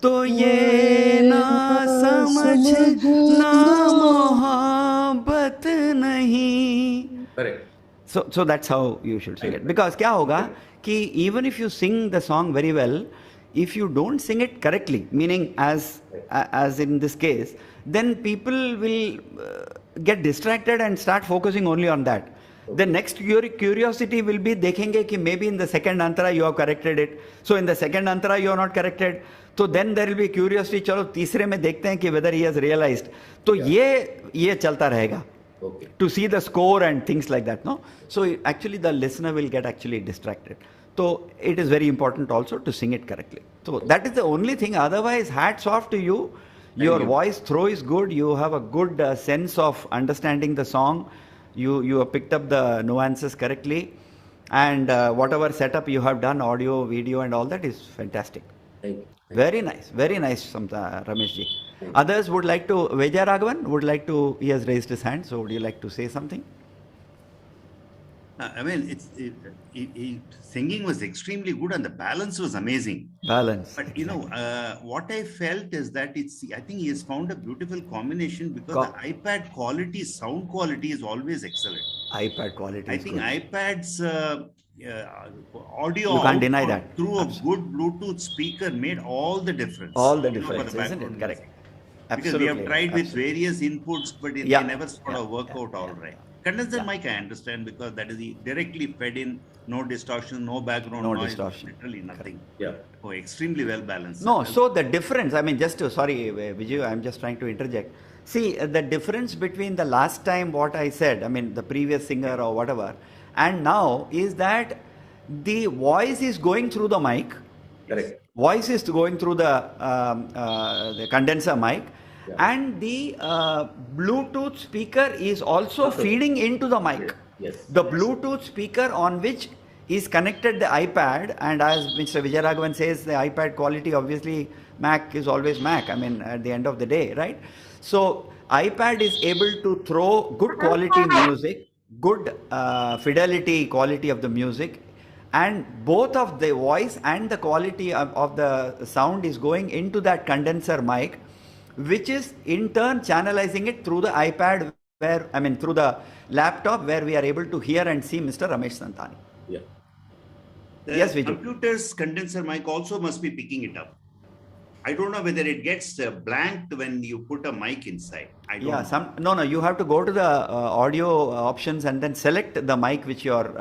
तो ये ना समझना मोहब्बत नहीं. Correct. So that's how you should sing it. Because क्या होगा कि even if you sing the song very well, if you don't sing it correctly, meaning as in this case, then people will get distracted and start focusing only on that. The next curiosity will be dekhenge ki maybe in the second antara you have corrected it. So in the second antara you have not corrected. So then there will be curiosity, chalo तीसरे में देखते हैं कि whether he has realized. तो ये चलता रहेगा. Okay. To see the score and things like that, no? So actually the listener will get actually distracted. So it is very important also to sing it correctly. So that is the only thing. Otherwise, hats off to you. Your voice throw is good. You have a good sense of understanding the song. You have picked up the nuances correctly. And whatever setup you have done, audio, video and all that is fantastic. Thank you. Very nice, Ramesh ji. Others would like to, Vijay Raghavan would like to, he has raised his hand, so would you like to say something? I mean, singing was extremely good and the balance was amazing. Balance. But you know, what I felt is that I think he has found a beautiful combination because the iPad quality, sound quality is always excellent. iPad quality. I think good. iPad's audio you can't deny that. Through a good Bluetooth speaker made all the difference. All the difference, isn't it? Correct. Because we have tried with various inputs, but they never sort of work out all right. Condenser mic I understand because that is directly fed in, no distortion, no background noise, distortion. Literally nothing. Yeah. Oh, extremely well balanced. No, so the difference, I mean, sorry, Vijay, I'm just trying to interject. See, the difference between the last time what I said, I mean, the previous singer or whatever, and now is that the voice is going through the mic. Correct. Voice is going through the condenser mic. Yeah. And the Bluetooth speaker is also feeding into the mic. Yes. The Bluetooth speaker on which is connected the iPad, and as Mr. Vijay Raghavan says, the iPad quality, obviously Mac is always Mac, I mean at the end of the day, right? So iPad is able to throw good quality music, good fidelity quality of the music, and both of the voice and the quality of the sound is going into that condenser mic, which is in turn channelizing it through the iPad through the laptop where we are able to hear and see Mr. Ramesh Santani. Yeah. Yes, Vijay. Computer's condenser mic also must be picking it up. I don't know whether it gets blanked when you put a mic inside. I don't know. No, you have to go to the audio options and then select the mic which you're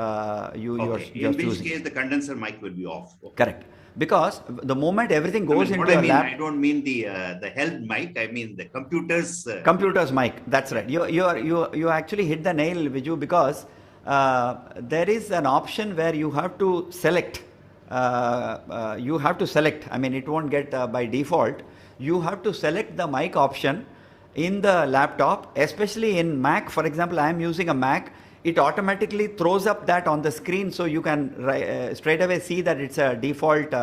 choosing. In which case the condenser mic will be off. Okay. Correct. Because the moment everything goes into your lap... I don't mean the health mic. I mean the computer's... Computer's mic. That's right. You actually hit the nail, Viju, because there is an option where you have to select you have to select. I mean, it won't get by default. You have to select the mic option in the laptop, especially in Mac. For example, I am using a Mac. It automatically throws up that on the screen, so you can straight away see that it's a default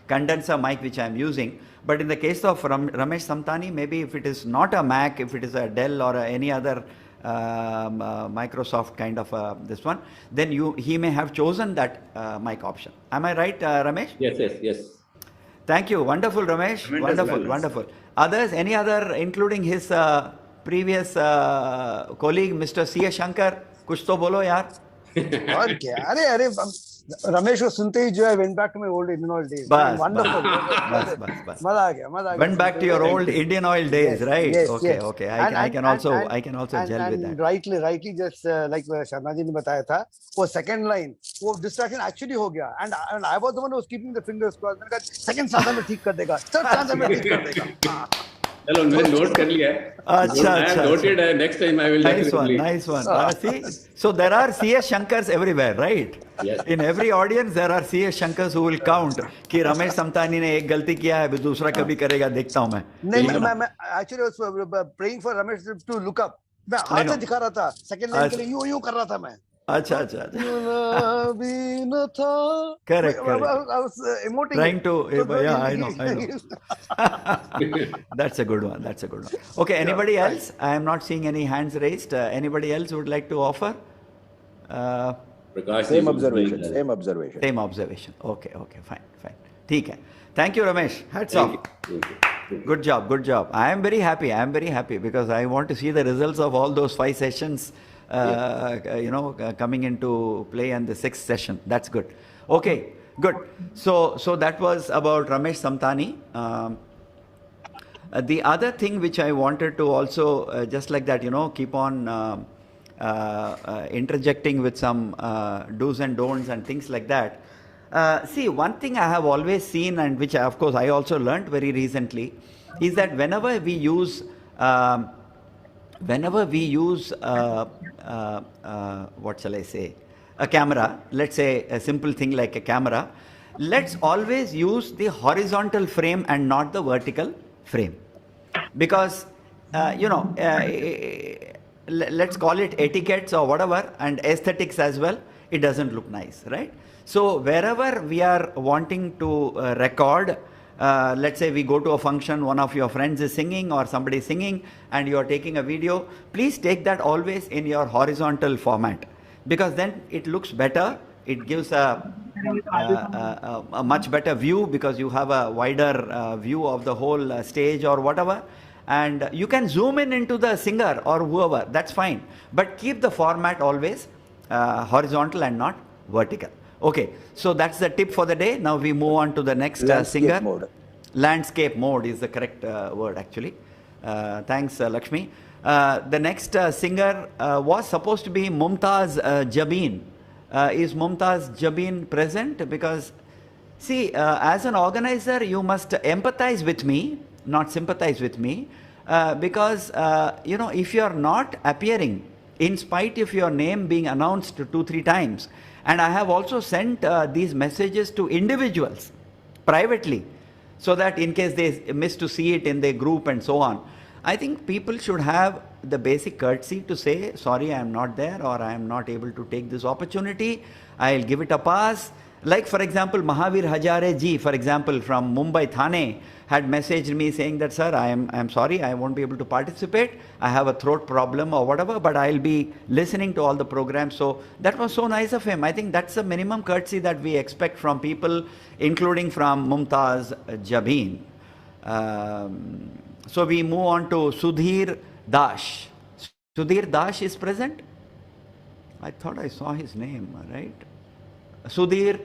condenser mic which I am using. But in the case of Ramesh Samtani, maybe if it is not a Mac, if it is a Dell or any other Microsoft kind of this one, then he may have chosen that mic option. Am I right, Ramesh? Yes. Thank you. Wonderful, Ramesh. Wonderful. Others, any other, including his previous colleague, Mr. C. Shankar? कुछ तो बोलो यार. और क्या? अरे रमेश को सुनते ही जो है went back to my old Indian oil days. Wonderful. बस. मजा आ गया. Went back to your old Indian oil days, right? Yes, okay. I can also gel with that. Rightly, just like Sharma ji ने बताया था, वो second line, वो distraction actually हो गया. And I was the one who was keeping the fingers crossed. मैंने कहा second stanza में ठीक कर देगा, third stanza में ठीक कर देगा. चलो मैंने नोट कर लिया है. अच्छा. Noted. Next time I will. Nice one. See, so there are C.S. Shankars everywhere, right? Yes. In every audience there are C.S. Shankars who will count कि रमेश समतानी ने एक गलती किया है, दूसरा कभी करेगा, देखता हूँ मैं. नहीं, मैं actually was praying for Ramesh to look up. मैं हाथ से दिखा रहा था. Second line के लिए यूं कर रहा था मैं. अच्छा. Correct. I was emoting. Trying to, yeah, I know. That's a good one. Okay, anybody else? I am not seeing any hands raised. Anybody else would like to offer? Same observation. Okay, fine. ठीक है. Thank you, Ramesh. Hats off. Good job. I am very happy because I want to see the results of all those 5 sessions coming into play and the 6th session. That's good. Okay, good. So that was about Ramesh Samtani. The other thing which I wanted to also, just like that, keep on interjecting with some do's and don'ts and things like that. See, one thing I have always seen, and which of course I also learnt very recently, is that whenever we use what shall I say, a camera, let's say a simple thing like a camera, let's always use the horizontal frame and not the vertical frame, because let's call it etiquettes or whatever, and aesthetics as well, it doesn't look nice, right? So wherever we are wanting to record, let's say we go to a function, one of your friends is singing or somebody is singing and you are taking a video, please take that always in your horizontal format, because then it looks better. It gives a much better view, because you have a wider view of the whole stage or whatever, and you can zoom in into the singer or whoever, that's fine, but keep the format always horizontal and not vertical. Okay, so that's the tip for the day. Now we move on to the next singer. Landscape mode is the correct word actually. Thanks, Lakshmi. The next singer was supposed to be Mumtaz Jabin. Is Mumtaz Jabin present? Because see, as an organizer, you must empathize with me, not sympathize with me, because if you are not appearing, in spite of your name being announced 2-3 times, and I have also sent these messages to individuals privately, so that in case they miss to see it in their group and so on, I think people should have the basic courtesy to say, sorry, I am not there, or I am not able to take this opportunity, I'll give it a pass. Like for example, Mahavir Hajare ji, for example, from Mumbai Thane, had messaged me saying that, sir, I am sorry, I won't be able to participate, I have a throat problem or whatever, but I'll be listening to all the programs. So that was so nice of him. I think that's the minimum courtesy that we expect from people, including from Mumtaz Jabin. So we move on to Sudhir Dash. Sudhir Dash is present? I thought I saw his name, right? Sudhir,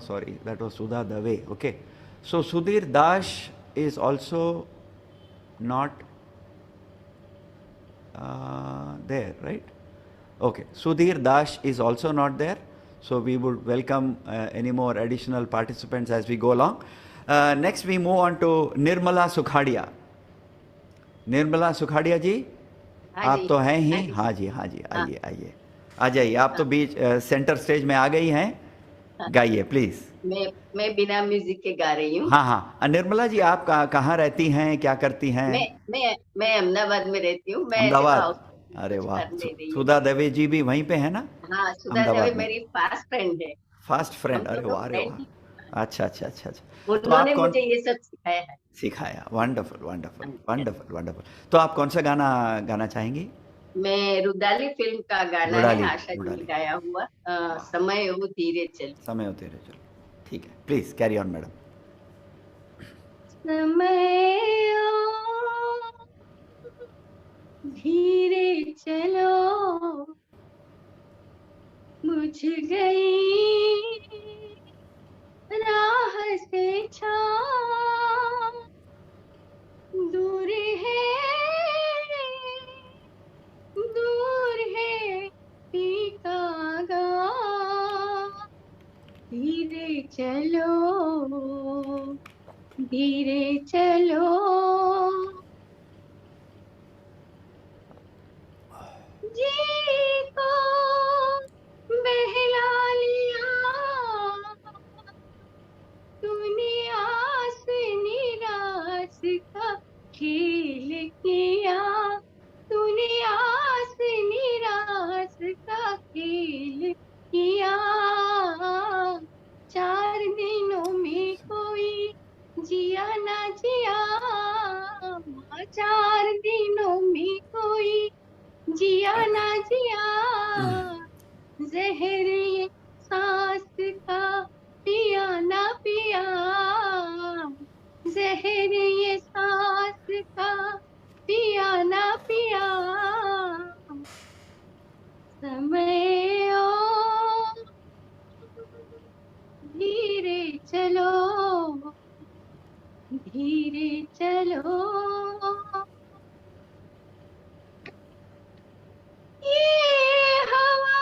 sorry, that was Sudha Dave. Okay. So Sudhir Dash is also not there, right? Okay. Sudhir Dash is also not there. So we would welcome any more additional participants as we go along. Next we move on to Nirmala Sukhadia. Nirmala Sukhadia जी, आप तो हैं ही? हाँ जी, आइए आ जाइए, आप तो बीच centre stage में आ गई हैं, गाइए प्लीज. मैं बिना म्यूजिक के गा रही हूँ। हाँ हाँ, निर्मला जी आप कहाँ रहती हैं, क्या करती हैं? मैं अहमदाबाद में रहती हूँ। मैं देखो अहमदाबाद। हाउस अरे कुछ वाह, कर नहीं रही हूँ। सुधा दवे जी भी वहीं पे है ना? हाँ, सुधा देवी अहमदाबाद में। मेरी फास्ट फ्रेंड है। फास्ट फ्रेंड, हम अरे दोनों वाह, अरे फ्रेंड वाह। ही। अच्छा अच्छा अच्छा अच्छा। तो उन्होंने आप कौन मुझे ये सब सिखाया है। सिखाया? Wonderful wonderful wonderful wonderful. तो आप कौन सा गाना गाना चाहेंगी? मैं रुदाली फिल्म का गाना है, रुडाली, आशा जी ने रुडाली। गाया हुआ समय वो धीरे चल। समय होते रहे, चलो ठीक है, प्लीज कैरी ऑन मैडम। समय ओ धीरे चलो, बुझ गई राह से छाँव, दूर है फीका गाँव, धीरे चलो धीरे चलो, जी को बहला लिया तूने, आस निराश का खेल किया तूने, आस निराश का खेल किया, 4 दिनों में कोई जिया ना जिया, 4 दिनों में कोई जिया ना जिया, जहर ये सांस का पिया ना पिया, जहर ये सांस का पिया ना पिया, समय ओ धीरे चलो धीरे चलो, ये हवा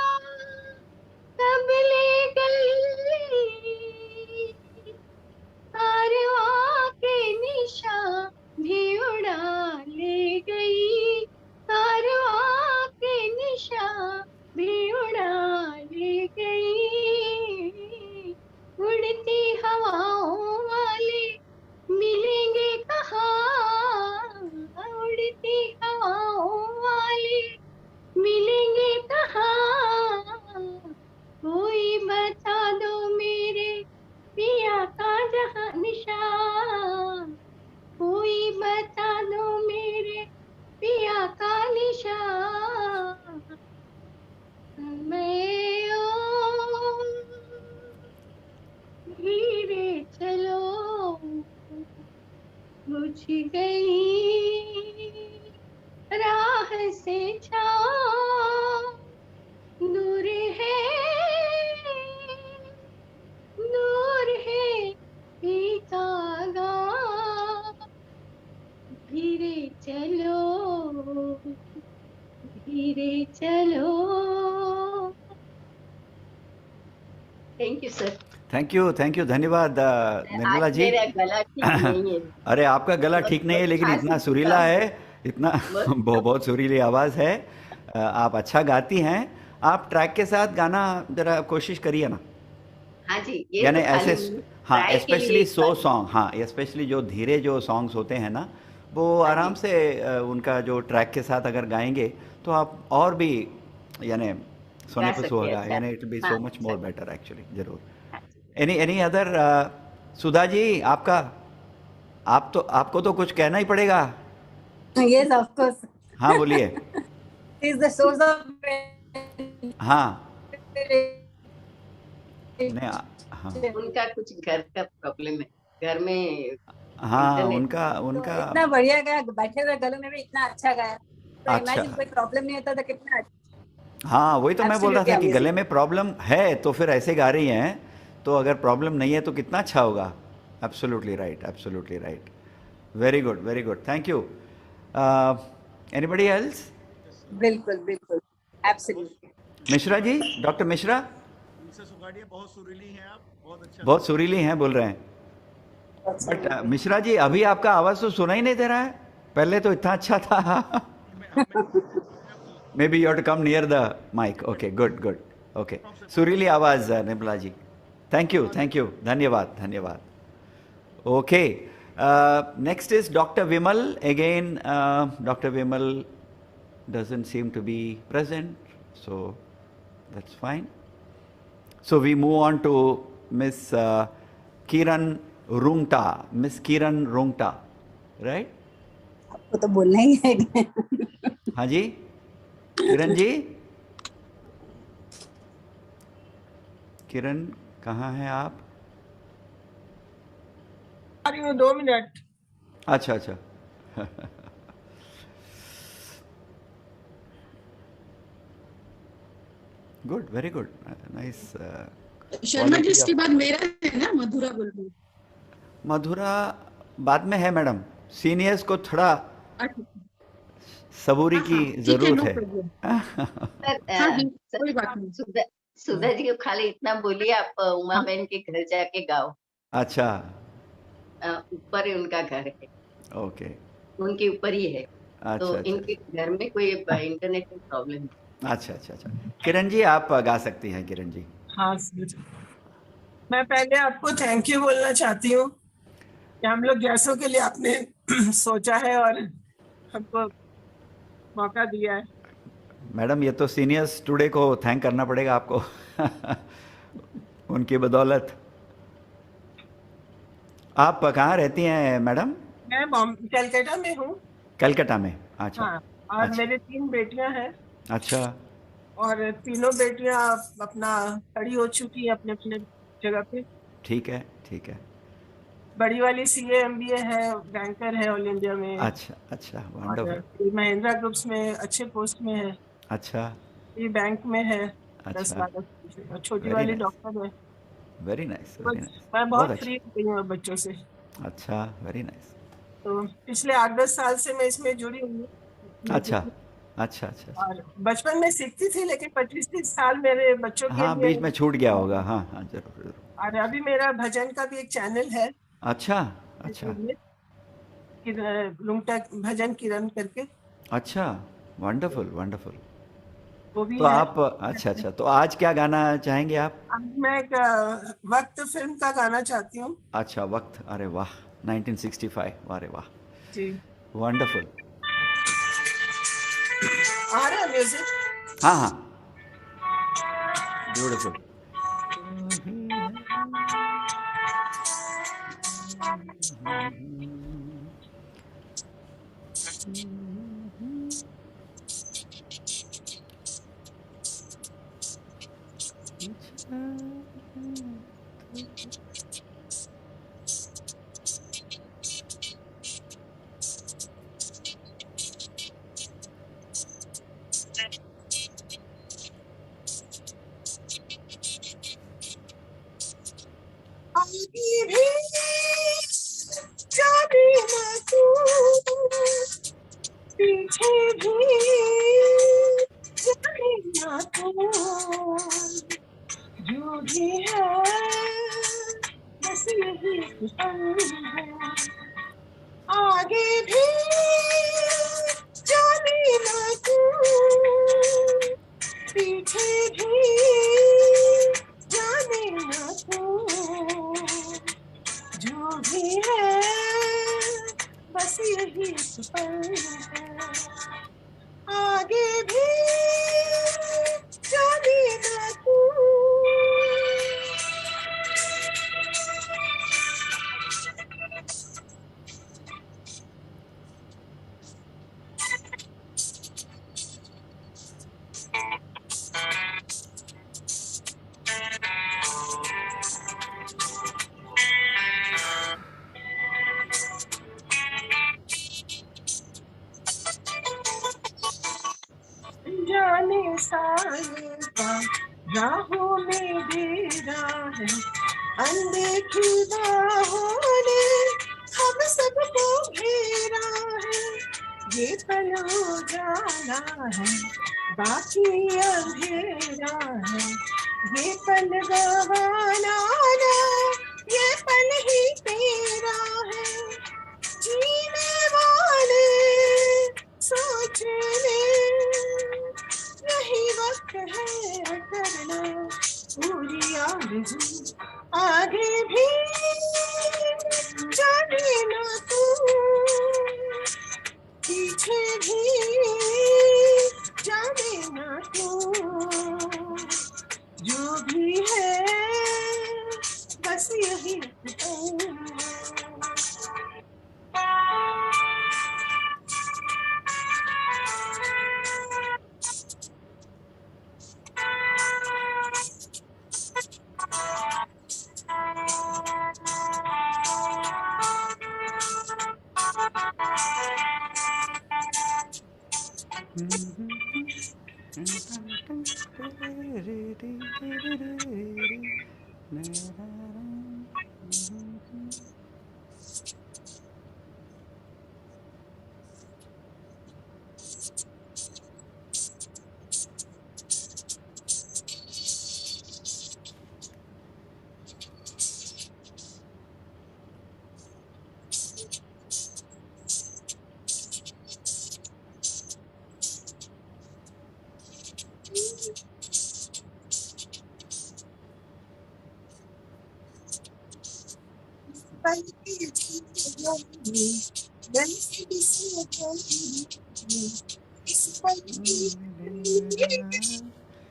कब ले गई कारवां के निशान भी उड़ा ले गई, कारवां के निशान भी उड़ा ले गई, उड़ती हवाओं वाले मिलेंगे कहाँ, उड़ती हवाओं वाले मिलेंगे कहाँ, कोई बता दो मेरे पिया का जहाँ निशान, कोई बता दो मेरे पिया का निशान, समय ओ धीरे चलो, बुझ गई राह से छाँव, दूर है फीका गाँव, धीरे चलो धीरे चलो। Thank you sir. Thank you, धन्यवाद निर्मला जी। मेरा गला ठीक नहीं है। अरे आपका गला ठीक नहीं है, लेकिन इतना सुरीला है, इतना बहुत सुरीली आवाज़ है, आप अच्छा गाती हैं। आप ट्रैक के साथ गाना जरा कोशिश करिए ना। हाँ जी, ये यानी तो ऐसे, हाँ ट्राई के स्पेशली लिए सो सॉन्ग, हाँ स्पेशली जो धीरे जो सॉन्ग्स होते हैं ना, वो आराम से उनका जो ट्रैक के साथ अगर गाएंगे तो आप और भी यानी सोने पे सुहागा, यानी it be so much more better actually. जरूर। एनी अदर सुधा जी, आपको तो कुछ कहना ही पड़ेगा। Yes, of course. हाँ बोलिए। Is the source of हाँ नहीं, हाँ उनका कुछ घर का प्रॉब्लम है, घर में। हाँ उनका इतना बढ़िया गाया, बैठे हुए गले में भी इतना अच्छा गाया, तो अच्छा। इमेजिन कोई प्रॉब्लम नहीं होता तो कितना अच्छा। हाँ वही तो मैं बोल रहा था कि गले में प्रॉब्लम है तो फिर ऐसे गा रही हैं, तो अगर प्रॉब्लम नहीं है तो कितना अच्छा होगा। Absolutely right. Very good, thank you. Anybody else? बिल्कुल एब्सोल्युटली। मिश्रा जी, डॉक्टर मिश्रा। बहुत सुरीली हैं आप, बहुत अच्छा। बहुत सुरीली हैं बोल रहे हैं, बट मिश्रा जी अभी आपका आवाज तो सुना ही नहीं दे रहा है, पहले तो इतना अच्छा था। Maybe you have to come near the mic. Okay good, okay. सुरीली आवाज Nirmala ji. Thank you. Dhanyavad. Okay. Next is Dr. Vimal. Again, Dr. Vimal doesn't seem to be present, so that's fine. So we move on to Miss Kiran Rungta. Miss Kiran Rungta, right? आपको तो बोलना ही है। हाँ जी, किरण जी। किरण कहाँ हैं आप? 2 minute. अच्छा। Good, very good, nice. Sharma ji, इसके बाद मेरा है ना, मधुरा बुलबुल। मधुरा बाद में है मैडम, सीनियर्स को थोड़ा सबूरी की जरूरत है। सुधा जी को खाली इतना बोलिए, आप उमा बहन के घर जाके गाओ। अच्छा, ऊपर ही उनका घर है। ओके, उनके ऊपर ही है। तो अच्छा। इनके घर में कोई इंटरनेट की प्रॉब्लम है। अच्छा। किरण जी आप गा सकती हैं। किरण जी। हाँ, मैं पहले आपको थैंक यू बोलना चाहती हूँ कि हम लोग जैसों के लिए आपने सोचा है और हमको मौका दिया है। मैडम, ये तो सीनियर्स टुडे को थैंक करना पड़ेगा आपको उनकी बदौलत। आप कहाँ रहती हैं मैडम? मैं कलकत्ता में हूँ। कलकत्ता में, अच्छा। हाँ, और अच्छा। मेरे 3 बेटियां हैं। अच्छा। और तीनों बेटियां अपना खड़ी हो चुकी है अपने अपने जगह पे। ठीक है। बड़ी वाली CA MBA है, बैंकर है ऑल इंडिया में। अच्छा, वंडरफुल। महिंद्रा ग्रुप्स में अच्छे पोस्ट में है। अच्छा। ये बैंक में है। अच्छा। 10-12। और छोटी वाली डॉक्टर है। Very nice. मैं बहुत फ्री हूँ बच्चों से। अच्छा, वेरी नाइस। तो पिछले 8-10 साल से मैं इसमें जुड़ी हुई हूँ। अच्छा। और बचपन में सीखती थी, लेकिन 25-30 साल मेरे बच्चों के हाँ, लिए बीच में छूट गया होगा। हाँ, जरूर। और अभी मेरा भजन का भी एक चैनल है। अच्छा। रुंगटा भजन किरण करके। अच्छा, वंडरफुल। वो भी तो है। आप अच्छा, तो आज क्या गाना चाहेंगे आप? मैं एक वक्त फिल्म का गाना चाहती हूँ। अच्छा, वक्त। अरे वाह, 1965। अरे वाह जी, वंडरफुल। आ रहा है म्यूजिक? हाँ, ब्यूटीफुल। आगे भी जाने ना तू, पीछे भी जाने ना तू, जो भी है बस यही पसंद है। आगे भी जाने ना तू, पीछे भी जाने ना तू, जो भी है बस यही पसंद है। आगे भी जाने ना तू। जाने साले का राहों में डेरा है, अनदेखी बाहों ने हम सबको घेरा है। ये पल उजाला है, बाकी अंधेरा है। ये पल गवाना ना, ये पल ही तेरा है। जीने वाले सोचने, यही वक्त है करना पूरी आरज़ू,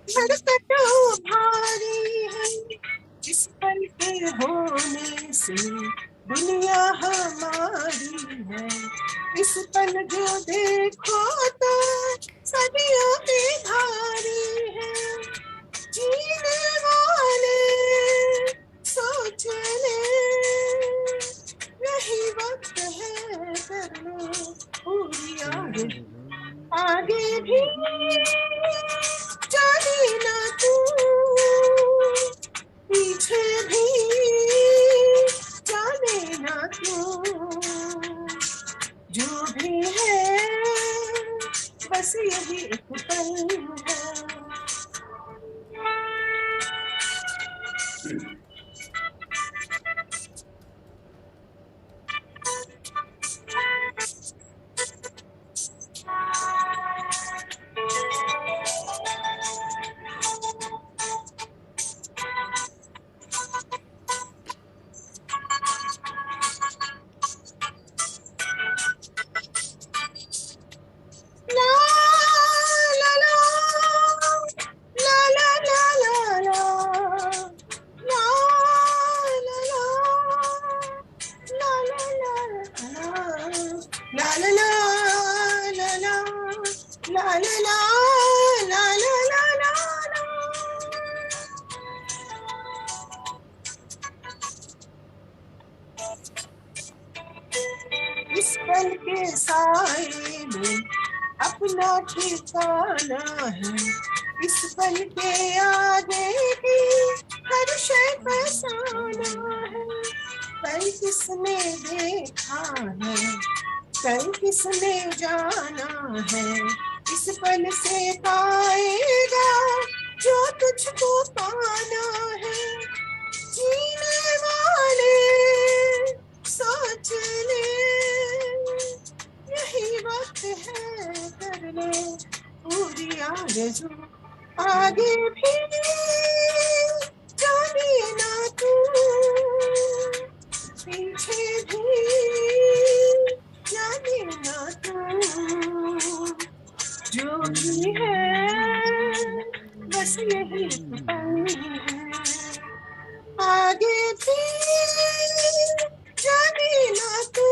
धड़कनों भारी है इस पल के होने से दुनिया हमारी है इस पल जो देखो तो सदियों की भारी है जीने वाले सोच ले यही वक्त है कर लो पूरी आगे भी जाने ना तू पीछे भी जाने ना तू जो भी है बस यही एक पल है इस पल के साए में अपना ठिकाना है इस पल के आगे की हर शय फसाना है कल किसने देखा है कल किसने जाना है इस पल से पाएगा जो तुझको पाना है जीने वाले सोच ले यही वक्त है कर ले पूरी आरज़ू आगे भी जाने ना तू पीछे भी जाने ना तू जो भी है बस यही पल है आगे भी जाने ना तू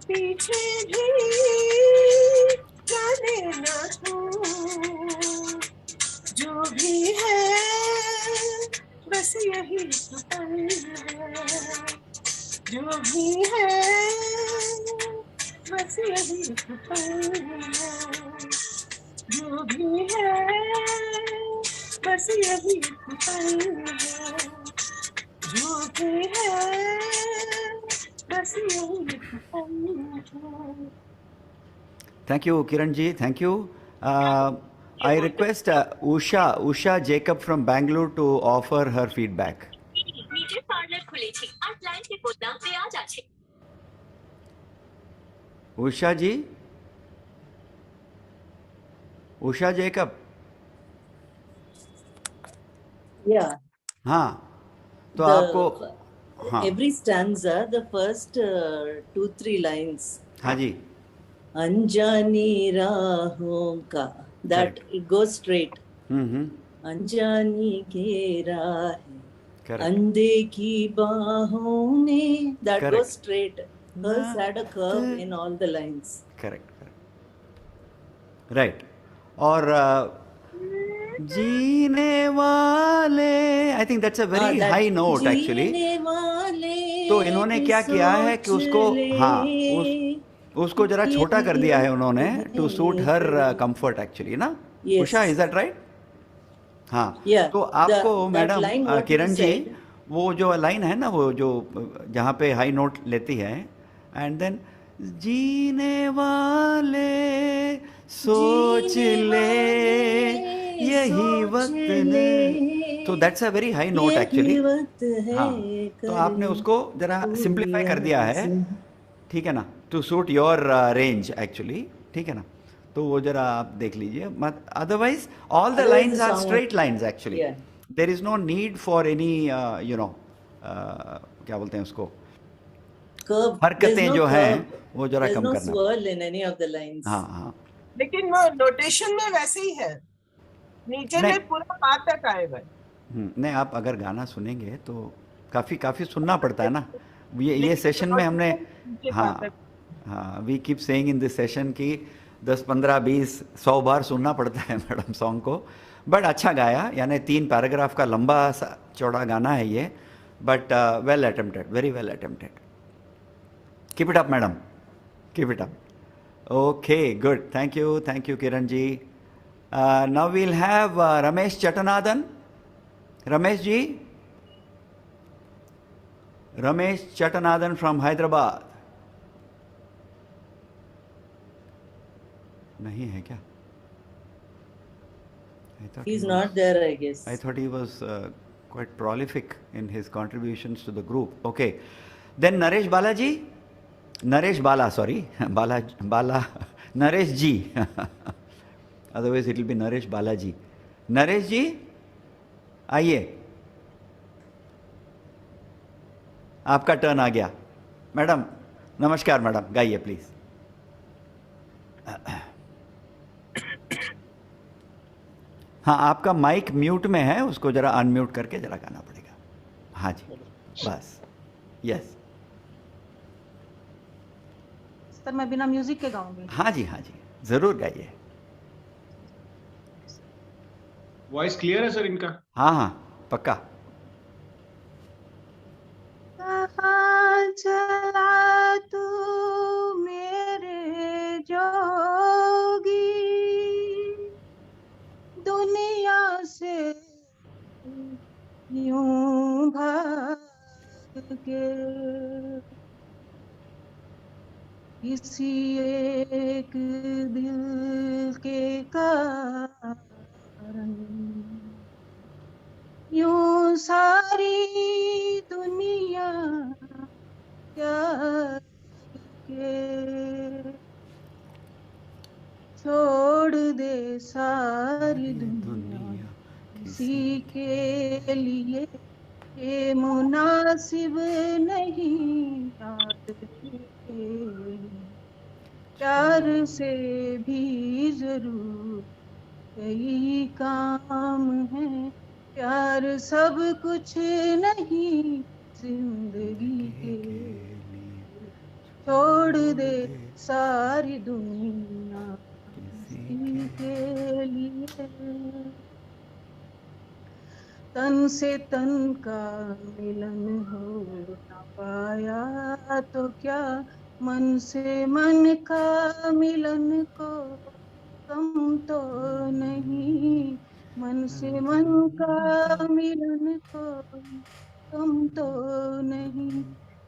पीछे भी जाने ना तू जो भी है बस यही पल है जो भी है बस यही पल है जो भी है बस यही पल है जो भी है बस यही पल है Thank you, Kiranji. Thank you. I request Usha Jacob from Bangalore to offer her feedback. Usha ji? Usha Jacob? Yeah. हाँ तो आपको हाँ Every stanza, the first 2-3 lines. हाँ जी अनजानी राहों का that it goes straight. अनजानी के राह अंधे की बाहों ने that goes straight. Hers had a curve in all the lines. Correct. Right. और जीने वाले I think that's a very high note actually. तो इन्होंने क्या किया है कि उसको हाँ उसको जरा छोटा कर दिया है उन्होंने to suit her comfort actually ना उषा, इज दैट राइट? हाँ तो आपको मैडम किरण जी वो जो लाइन है ना वो जो जहाँ पे हाई नोट लेती है एंड देन जीने वाले सोच ले यही वक्त ने, तो that's a very high not actually. हाँ तो आपने उसको जरा सिंप्लीफाई कर दिया है, ठीक है ना, to suit your range actually, ठीक है ना, तो वो जरा आप देख लीजिए। Otherwise all the lines are straight lines actually, there is no need for any you know क्या बोलते हैं उसको, हरकतें जो हैं वो जरा कम करना। हाँ हाँ लेकिन वो नोटेशन में वैसे ही है, नीचे में पूरा हाथ तक आएगा। नहीं आप अगर गाना सुनेंगे तो काफ़ी सुनना पड़ता है ना, ये सेशन में हमने, हाँ हाँ we keep saying in this session कि 10 15 20 100 बार सुनना पड़ता है मैडम सॉन्ग को, बट अच्छा गाया, यानी 3 पैराग्राफ का लंबा सा चौड़ा गाना है ये, but well attempted, very well attempted, keep it up madam, keep it up. Okay good, thank you Kiran ji. Now we'll have Ramesh Chatnadan. Ramesh ji, Ramesh Chatnadan from Hyderabad. नहीं है क्या? He's not there, I guess. I thought he was quite prolific in his contributions to the group. Okay, then Naresh Balaji, Naresh Bala, sorry, Bala, Naresh ji. Otherwise it will be Naresh Balaji. Naresh ji, आइए, आपका turn आ गया। Madam नमस्कार, madam गाइए please. हाँ आपका mic mute में है, उसको जरा अनम्यूट करके जरा गाना पड़ेगा। हाँ जी बस, यस सर मैं बिना म्यूजिक के गाऊंगी। हाँ जी जरूर गाइए। वॉइस क्लियर है सर इनका? हाँ पक्का। कहाँ चला तू मेरे जोगी, दुनिया से यूं भाग के, किसी एक दिल के कारण यूं सारी दुनिया त्याग के, छोड़ दे सारी दुनिया किसी के लिए, ये मुनासिब नहीं आदमी के, प्यार से भी जरूर यही काम है, प्यार सब कुछ नहीं जिंदगी के, छोड़ दे सारी दुनिया किसी के लिए, तन से तन का मिलन हो न पाया तो क्या, मन से मन का मिलन को कम तो नहीं, मन से मन का मिलन को कम तो नहीं,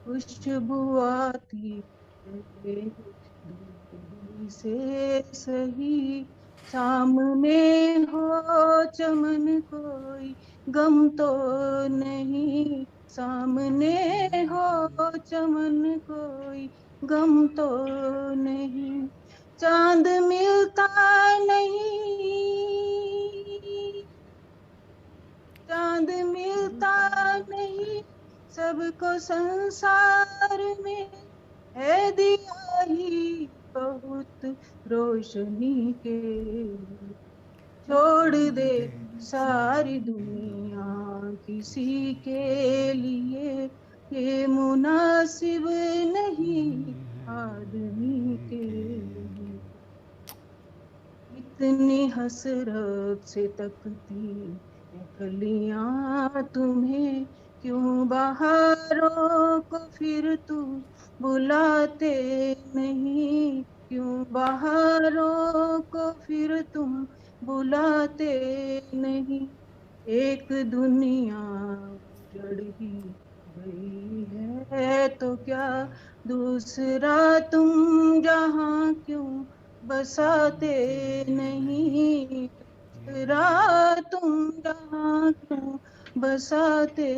खुशबू आती दूर से सही, सामने हो चमन कोई गम तो नहीं, सामने हो चमन कोई गम तो नहीं, चांद मिलता नहीं, चांद मिलता नहीं, सबको संसार में है दिया ही बहुत रोशनी के, छोड़ दे सारी दुनिया किसी के लिए, ये मुनासिब नहीं आदमी के लिए, इतनी हसरत से तकती कलियां तुम्हें, क्यों बहारों को फिर तुम बुलाते नहीं, क्यों बहारों को फिर तुम बुलाते नहीं। एक दुनिया उजड़ ही गई है तो क्या दूसरा तुम जहां क्यों बसाते नहीं, दूसरा तुम जहां क्यों बसाते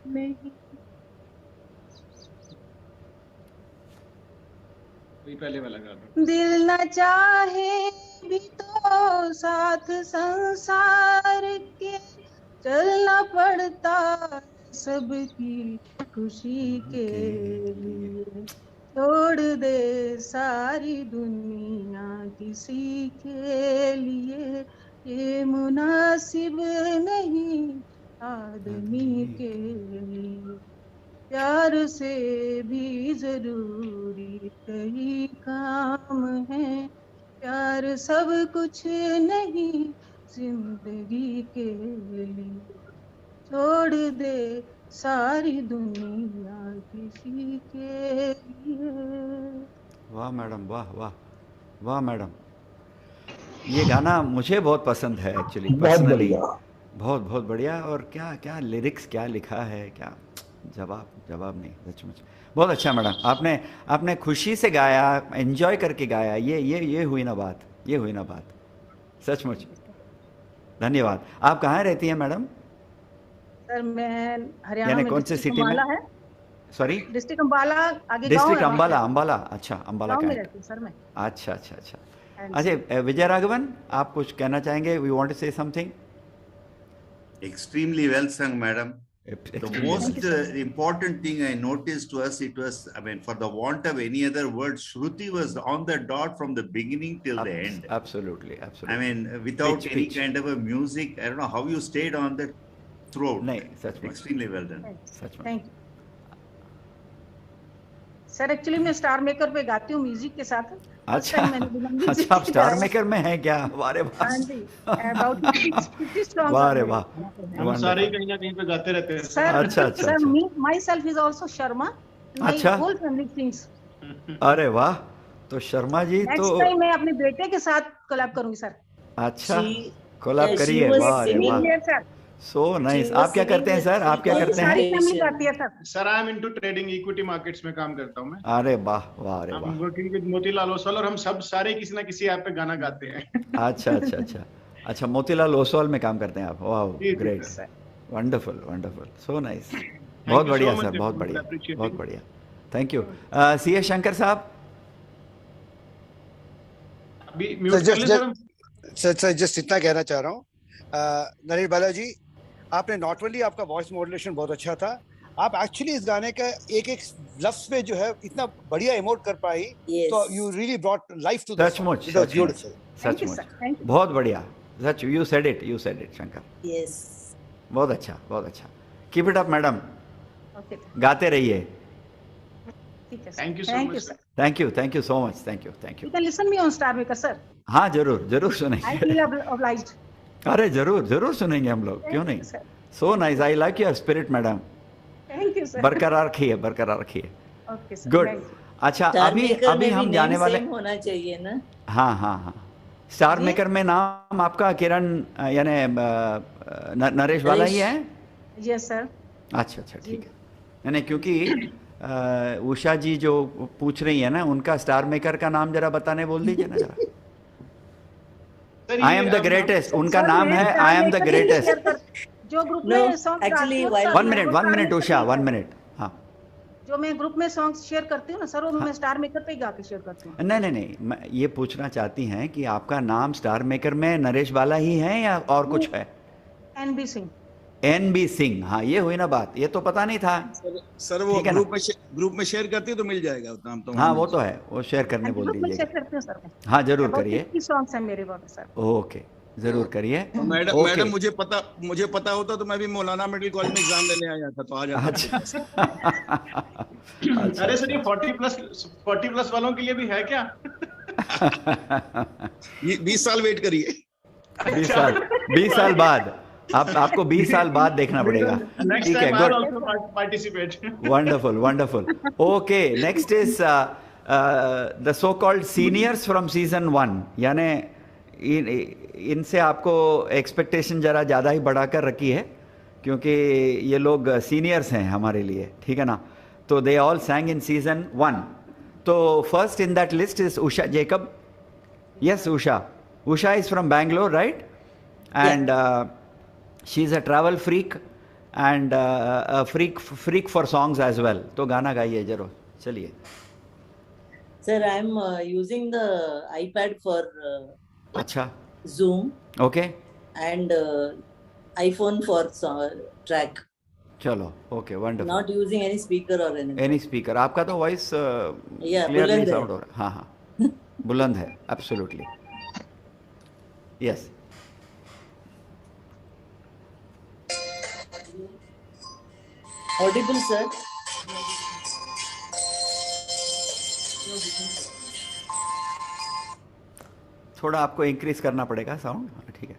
नहीं। पहले वाला गाना। दिल न चाहे भी तो साथ संसार के चलना पड़ता है सबकी खुशी के लिए। छोड़ दे सारी दुनिया किसी के लिए, ये मुनासिब नहीं आदमी के लिए। प्यार से भी जरूरी कई काम है, प्यार सब कुछ नहीं जिंदगी के लिए। छोड़ दे सारी दुनिया किसी के लिए। वाह मैडम, वाह वाह वाह मैडम, ये गाना मुझे बहुत पसंद है एक्चुअली, पर्सनली बहुत बहुत बढ़िया। और क्या क्या लिरिक्स, क्या लिखा है, क्या जवाब नहीं, सचमुच बहुत अच्छा मैडम। आपने खुशी से गाया, एंजॉय करके गाया, ये हुई ना बात, ये हुई ना बात, सचमुच धन्यवाद। आप कहाँ रहती हैं मैडम? सर मैं हरियाणा में, कौन से सिटी में? है सॉरी, डिस्ट्रिक्ट अंबाला, आगे डिस्ट्रिक्ट अंबाला। अंबाला, अच्छा, अंबाला में का रहती हूँ सर मैं। अच्छा अच्छा अच्छा अच्छा। विजय राघवन, आप कुछ कहना चाहेंगे? We want to say something. Extremely well sung, madam. The most important thing I noticed was, it was, I mean, for the want of any other word, Shruti was on the dot from the beginning till the end. Absolutely, absolutely. I mean, without any kind of a music, I don't know how you stayed on that throughout. नहीं, सच में extremely well done. सच में। Thank you sir. Actually मैं star maker पे गाती हूँ music के साथ। अच्छा अच्छा, आप स्टार मेकर में हैं क्या? वाह वाह, वाह रे वाह, हम सारे कहीं ना कहीं पे गाते रहते हैं सर। अच्छा अच्छा sir my self is also Sharma. अच्छा, होल फैमिली सिंग्स। अरे वाह, तो शर्मा जी तो नेक्स्ट टाइम मैं अपने बेटे के साथ कोलैब करूंगी सर। अच्छा, कोलैब करिए, वाह रे वाह, सो नाइस। आप क्या करते हैं सर? आप क्या करते हैं? सारी फैमिली गाती है sir. Sir I am into trading, equity markets में काम करता हूं मैं। अरे वाह, वाह रे वाह। I'm working with Motilal Oswal, और हम सब सारे किसी ना किसी ऐप पे गाना गाते हैं। अच्छा अच्छा अच्छा अच्छा, मोतीलाल ओसवाल में काम करते हैं आप? वाह, great, wonderful wonderful, so nice, बहुत बढ़िया सर, बहुत बढ़िया, बहुत बढ़िया, thank you. C S Shankar sahab, sir just इतना कहना चाह रहा हूँ, नरेश बालाजी, आपने नॉट ओनली आपका वॉइस मॉड्यूलेशन बहुत अच्छा था, आप एक्चुअली इस गाने का एक एक लफ्ज पे जो है इतना बढ़िया इमोट कर पाई, तो you really brought life to the song. सचमुच बहुत बढ़िया, सच, you said it Shankar, yes, बहुत अच्छा, बहुत अच्छा। कीप इट अप मैडम, गाते रहिए। Thank you so much, thank you so much, thank you. You can listen me on star maker sir. हाँ, जरूर जरूर सुनेंगे। I feel obliged. अरे जरूर जरूर सुनेंगे हम लोग, क्यों नहीं। So nice, I like your spirit madam. Thank you sir. बरकरार रखिए, बरकरार रखिए। Okay sir, good. अच्छा, अभी हम जाने वाले, होना चाहिए ना। हाँ हाँ हाँ, स्टार मेकर में नाम आपका किरण यानी नरेश वाला ही है? Yes sir. अच्छा अच्छा, ठीक है। यानी क्योंकि उषा जी जो पूछ रही है ना, उनका स्टार मेकर का नाम जरा बताने बोल दीजिए ना जरा। आई एम द ग्रेटेस्ट, उनका नाम है आई एम द ग्रेटेस्ट। जो ग्रुप में song actually 1 minute Usha, 1 minute. हाँ, जो मैं ग्रुप में सॉन्ग्स शेयर करती हूँ ना सर, वो मैं स्टार मेकर पे ही गा के शेयर करती हूँ। नहीं, मैं ये पूछना चाहती हैं कि आपका नाम स्टार मेकर में नरेश बाला ही है या और कुछ है? NB सिंह। NB सिंह, हाँ, ये हुई ना बात, ये तो पता नहीं था सर। वो ग्रुप में शेयर करती है तो मिल जाएगा नाम तो। हाँ, वो तो है, वो शेयर करने बोल दीजिए। हाँ, जरूर करिए। सॉन्ग्स हैं मेरे पास सर। ओके, जरूर करिए। मैडम मुझे पता होता तो मैं भी मौलाना मेडिकल कॉलेज में एग्जाम देने आया था, तो आ जाता। अच्छा। अरे सर, ये 40 प्लस वालों के लिए भी है क्या? 20 साल वेट करिए। 20 साल बाद आपको 20 साल बाद देखना पड़ेगा. Next ठीक है, time I'll good. also participate. Wonderful, wonderful. Okay, next is the so-called seniors from season 1. यानी इनसे आपको एक्सपेक्टेशन जरा ज़्यादा ही बढ़ा कर रखी है, क्योंकि ये लोग सीनियर्स हैं हमारे लिए, ठीक है ना. तो they all sang in season 1. तो first in that list is Usha Jacob. Yes, Usha. Usha is from Bangalore, right? And she's a travel freak and a freak for songs as well. तो गाना गाइए जरूर. चलिए. Sir, I'm using the iPad for अच्छा. Zoom. Okay. And iPhone for track. चलो. Okay, wonderful. Not using any speaker or anything. Any speaker. आपका तो voice clearly sound हो रहा है. हाँ हाँ. बुलंद है. Absolutely. Yes. Audible, sir. थोड़ा आपको इंक्रीज करना पड़ेगा साउंड. ठीक है.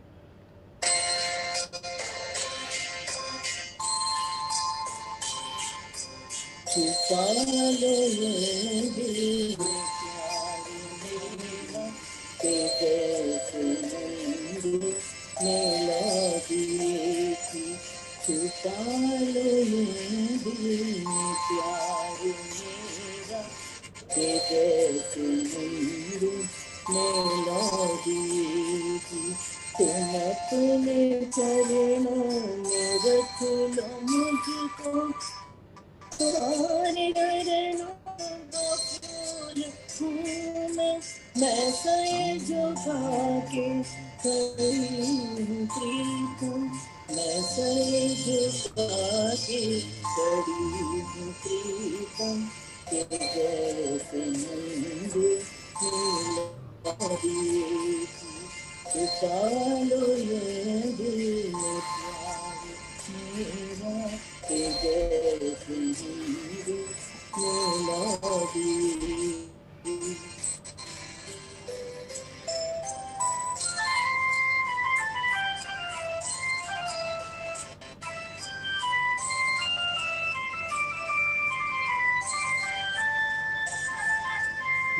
तुम अपने चरणों में रख लो मुझको, तुम्हारे चरणों का फूल हूँ मैं सये झुका के खड़ी हूँ प्रीतम, मैं सये झुका के खड़ी हूँ प्रीतम, के जैसे नंद छुपालो ये दिल में प्यार मेरा, के जैसे नंद मेलोडी.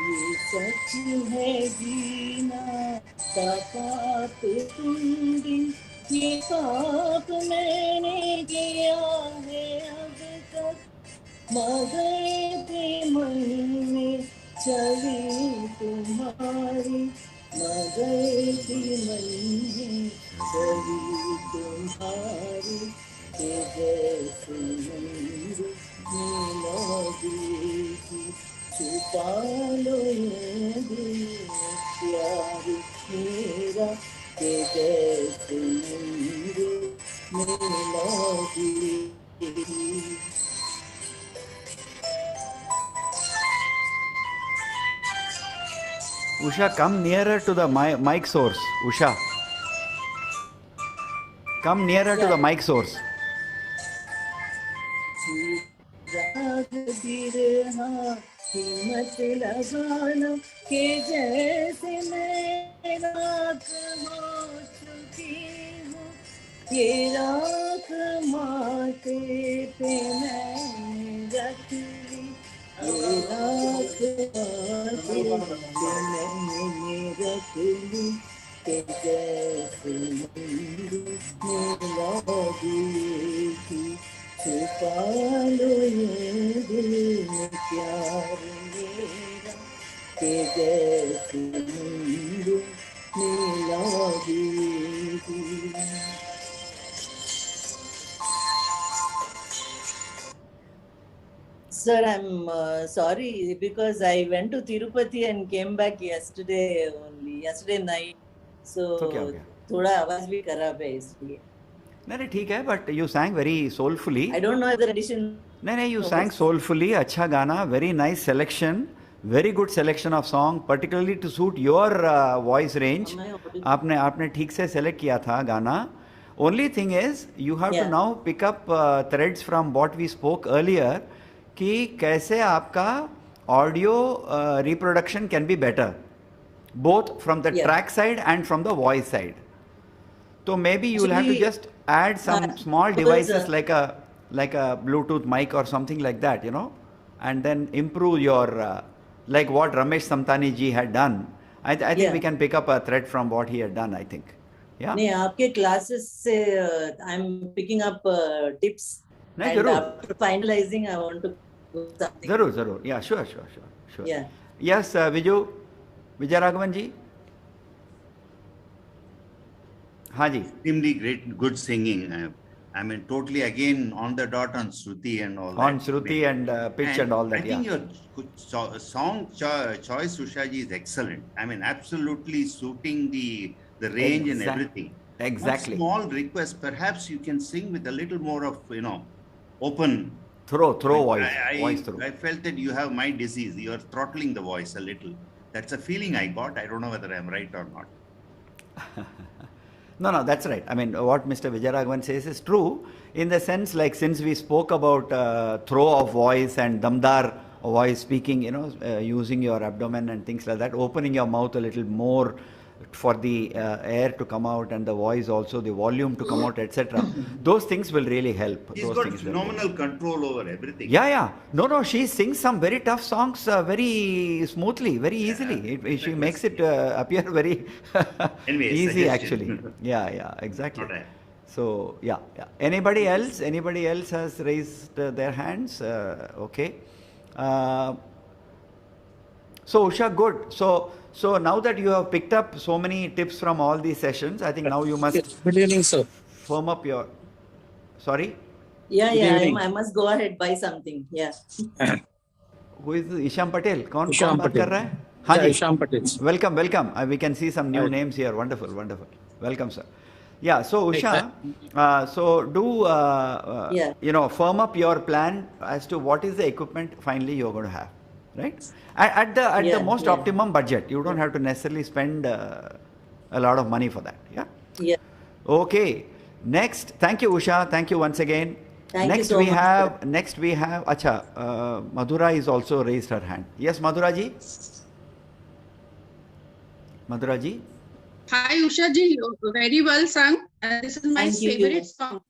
ये सच है जीना का पाप तुम बिन, ये पाप मैंने किया है अब तक, मगर थे मन में छवि तुम्हारी, मगर थे मन में छवि तुम्हारी, के जैसे नंद मेलोडी की. छुपा लो ये दिल में प्यार मेरा, के जैसे नंद melody. Usha, come nearer to the mic source. Usha, come nearer to the mic source. राग बिरहा हिम्मत लगाना, के जैसे मैं राख हो चुकी हूँ, ये राख माथे पे मैं रख ली, ये राख माथे पे मैंने रख ली, के जैसे मेलोडी की. छुपा लो ये दिल में प्यार मेरा, के जैसे नंद मेलोडी की. Sir, I'm sorry because I went to Tirupati and came back yesterday night. So थोड़ा आवाज भी खराब है इसलिए. नहीं ठीक है, but you sang very soulfully. I don't know whether addition. नहीं यू सैंग सोलफुली. अच्छा गाना, very nice selection, very good selection of song, particularly to suit your voice range. आपने ठीक से सेलेक्ट किया था गाना. Only thing is you have to now pick up threads from what we spoke earlier, कि कैसे आपका audio reproduction can be better, both from the track side and from the voice side. तो maybe you will have to just add some small devices like a Bluetooth mic or something like that, and then improve your like what Ramesh Samtani ji had done. I think we can pick up a thread from what he had done, I think. Yeah. नहीं, आपके classes से I'm picking up tips. नहीं, and जरूर. after finalizing, I want to do something. जरूर. Yeah, sure. Yeah. Yes, Vijay Raghavan ji. हाँ जी. Extremely great, good singing. I mean, totally again on the dot on Shruti and all that. On Shruti and pitch and all that. I think your song choice, Usha ji, is excellent. I mean, absolutely suiting the range and everything. Exactly. One small request, perhaps you can sing with a little more of, open. Throw voice. Voice throw. I felt that you have my disease. You are throttling the voice a little. That's a feeling I got. I don't know whether I'm right or not. No, that's right. I mean, what Mr. Vijayaraghavan says is true in the sense, like, since we spoke about throw of voice and damdar voice speaking, using your abdomen and things like that, opening your mouth a little more for the air to come out and the voice also, the volume to come out, etc. Those things will really help. He's got phenomenal control over everything. Yeah. No, she sings some very tough songs very smoothly, very easily. She makes it appear very easy, actually. Yeah, exactly. So, yeah. Anybody else has raised their hands? Okay. So, Usha, good. So now that you have picked up so many tips from all these sessions, I think now you must Good evening, sir. Firm up your... Sorry? Yeah, I must go ahead, buy something. Yeah. Who is Isham Patel? कौन Isham बात Patel. कर रहा है? हाँ जी. Isham Patel. Welcome. We can see some new names here. Wonderful. Welcome, sir. Yeah, so Usha, so do, firm up your plan as to what is the equipment finally you're going to have, right? At the most optimum budget. You don't have to necessarily spend a lot of money for that. Yeah. Okay. Next, thank you, Usha. Thank you once again. Next we have. Acha, Madhura is also raised her hand. Yes, Madhura ji. Hi, Usha ji. Very well sung. This is my favorite song,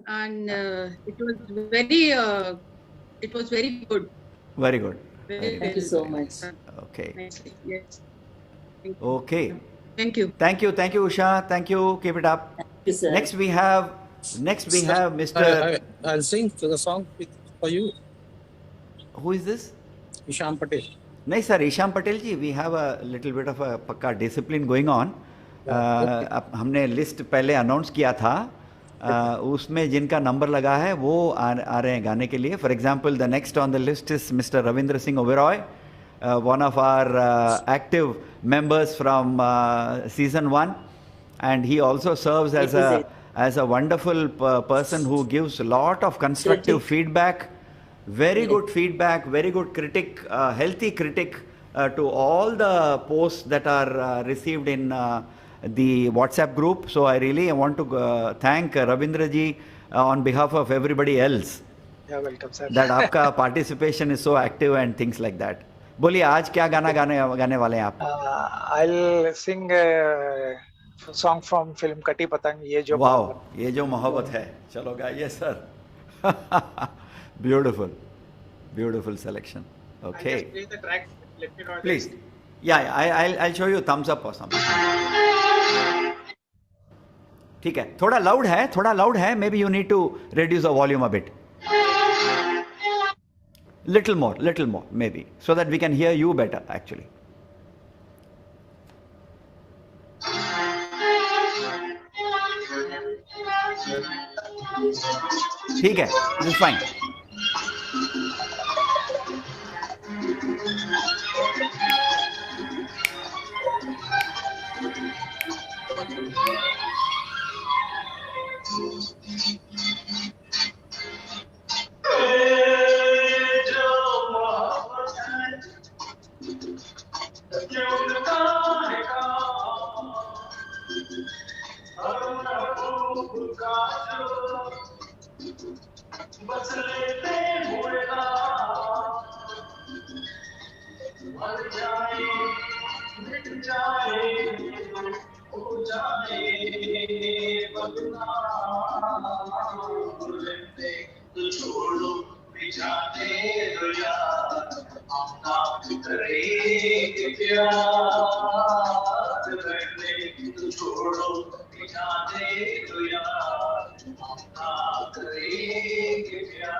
and it was very good. Very good. Thank you so much. Okay. Yes. Okay. Thank you. Thank you, Usha. Thank you. Keep it up. Thank you, sir. Next we have Mr. I'll sing the song for you. Who is this? Isham Patel. No, sir. Isham Patel ji, we have a little bit of a pakka discipline going on. हमने list पहले announce किया था. उसमें जिनका number लगा है वो आ रहे हैं गाने के लिए. For example the next on the list is mister Ravindra Singh Oberoi, one of our active members from Season-1, and he also serves as a wonderful person who gives a lot of constructive feedback, very good feedback, very good critic, healthy critic to all the posts that are received in the WhatsApp group. So I really want to thank Ravindra ji on behalf of everybody else. Yeah, welcome, sir. That आपका participation is so active and things like that. बोलिए आज क्या गाना गाने वाले हैं आप? I'll sing a song from film Kati Patang, ये जो मोहब्बत है. चलो गाइए sir. Beautiful selection. Okay. I'll just play the track. Let me know. Please. Yeah, I'll show you thumbs up or something. ठीक है. थोड़ा loud है. Maybe you need to reduce the volume a bit. Little more, maybe, so that we can hear you better, actually. ठीक है, this is fine. छोड़ो बिछाने दो यार हम ना करेंगे प्यार रहने तो छोड़ो बिछाने दो यार हम ना करेंगे प्यार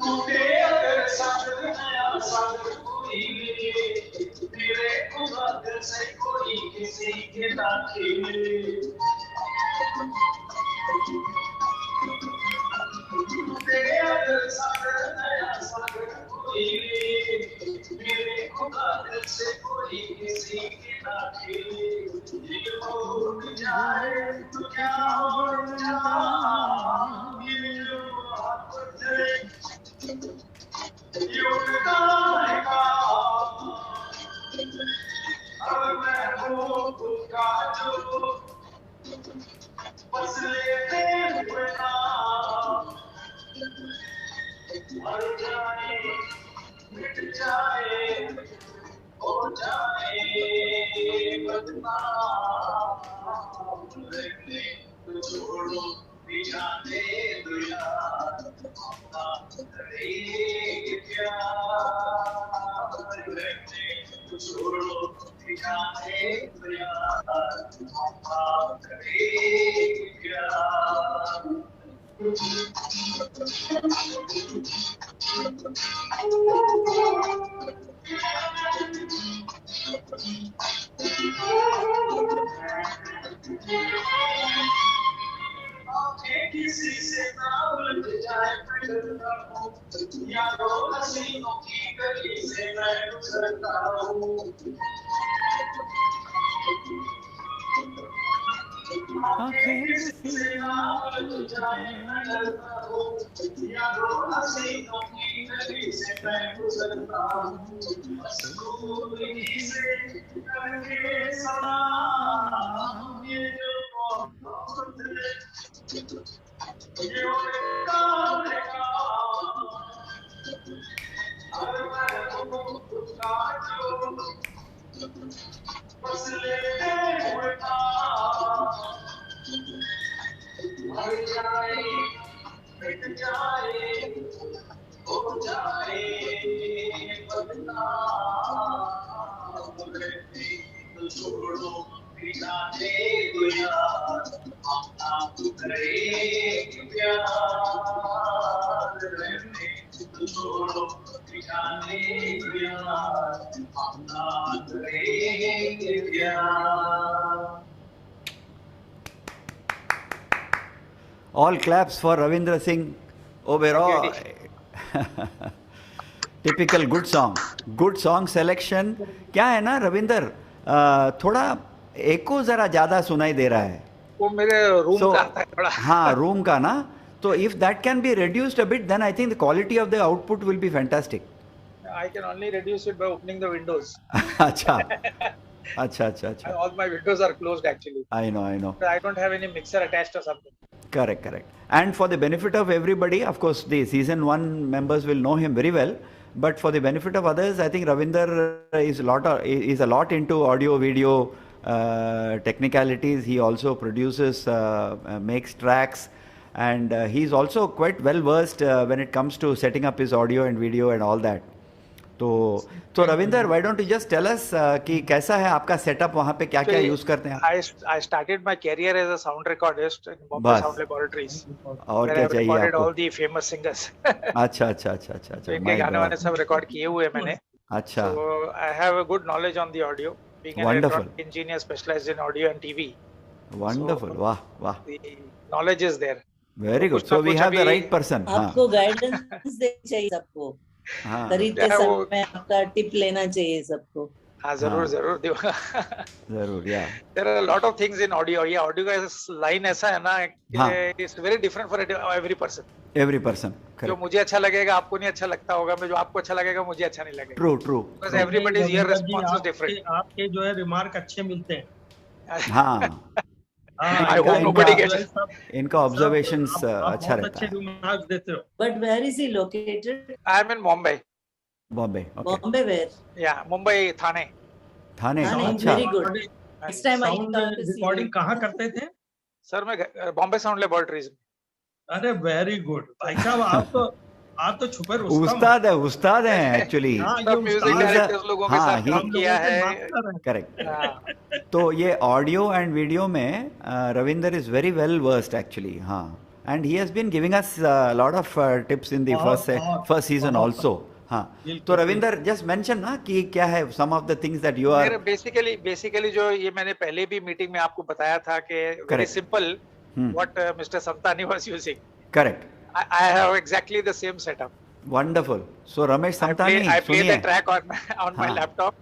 टूटे अगर साथ नया साथ कोई मिले मेरे उम्र से कोई किसी के ना खेले टूटे अगर साथ नया साथ कोई मिले मेरे उम्र से कोई किसी के ना खेले ये हो जाए तो क्या हो जाए ये जो मोहब्बत है अब मैं हूँ उसका जो बस लेते हुए नाम मर जाए मिट जाए हो जाए बदनाम रहने तो छोड़ो बिछाने दो यार हम ना करेंगे प्यार रहने तो छोड़ो बिछाने दो यार हम ना करेंगे प्यार किसी से ना उलझ जाए मैं डरता हूँ यारों हसीनों की गली से मैं गुजरता हूँ किसी से ना उलझ जाए मैं डरता हूँ यारों हसीनों की गली से मैं गुजरता हूँ बस दूरी से करके सलाम ये जो मोहब्बत है ये उनका रहेगा अगर मैं हूँ उसका जो बस लेते हुए मर जाए मिट जाए हो जाए बदनाम रहने तो छोड़ो बिछाने दो यार हम ना करेंगे प्यार रहने तो छोड़ो बिछाने दो यार हम ना करेंगे प्यार All claps for Ravindra Singh Oberoi. Typical good song selection. क्या है ना रविंदर, थोड़ा एको जरा ज्यादा सुनाई दे रहा है वो मेरे रूम का आता है थोड़ा हाँ रूम का ना, तो if that can be reduced a bit then I think the quality of the output will be fantastic. I can only reduce it by opening the windows. अच्छा. All my windows are closed actually. I know. I don't have any mixer attached or something. Correct. And for the benefit of everybody, of course, the season 1 members will know him very well. But for the benefit of others, I think Ravinder is a lot into audio, video technicalities. He also produces, makes tracks, and he's also quite well versed when it comes to setting up his audio and video and all that. तो Ravinder, why don't you just tell us कि कैसा है आपका setup, वहाँ पे क्या-क्या use करते हैं? I started my career as a sound recordist in Bombay Sound Laboratories. और क्या चाहिए आपको? Recorded all the famous singers. अच्छा. इनके गाने सब रिकॉर्ड किए हुए मैंने. अच्छा. So I have a good knowledge on the audio. Being an electronic engineer specialized in audio and TV. Wonderful. वाह. The knowledge is there. Very good. So we have the right person. आपको guidance देनी चाहिए सबको. खरीदते समय आपका tip लेना चाहिए सबको. हाँ जरूर yeah. There are a lot of things in audio. ये audio का लाइन ऐसा है ना, it's very different for every person. Every person, जो मुझे अच्छा लगेगा आपको नहीं अच्छा लगता होगा, जो आपको अच्छा लगेगा मुझे अच्छा नहीं लगेगा. True. Because everybody's here response is different. आपके जो है रिमार्क अच्छे मिलते हैं. हाँ. I hope nobody gets. इनका ऑब्जर्वेशंस अच्छा रहता है. रिमार्क्स देते हो. But where is he located? I am in Mumbai. Bombay. Okay. Bombay where? Yeah, Mumbai, Thane. Thane. अच्छा. Very good. Next time I come to see recording कहाँ करते थे? सर मैं बॉम्बे साउंड लेबोरेटरीज में. अरे वेरी गुड भाई साहब, आप तो छुपे उस्ताद हैं एक्चुअली. म्यूजिक डायरेक्टर्स लोगों के साथ काम किया है. करेक्ट. तो ये ऑडियो एंड वीडियो में Ravinder is very well versed actually. हाँ. And he has been giving us lot of tips in the first season also. हाँ. तो रविंदर जस्ट मेंशन ना कि क्या है some of the things that you are. Basically जो ये मैंने पहले भी मीटिंग में आपको बताया था कि very simple what mister संतानी was using. Correct. I have exactly the same setup. Wonderful. So Ramesh Samtani, I play the track on my laptop.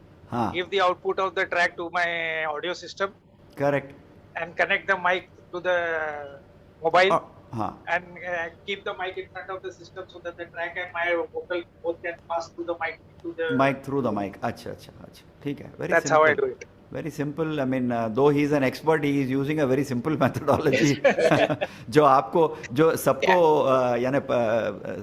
Give the output of the track to my audio system. Correct. And connect the mic to the mobile. And keep the mic in front of the system so that the track and my vocal both can pass through the mic to the mic through the mic. अच्छा. ठीक है. Very That's simple. how I do it. Very simple. I mean, though he is an expert, he is using a very simple methodology. जो सबको यानी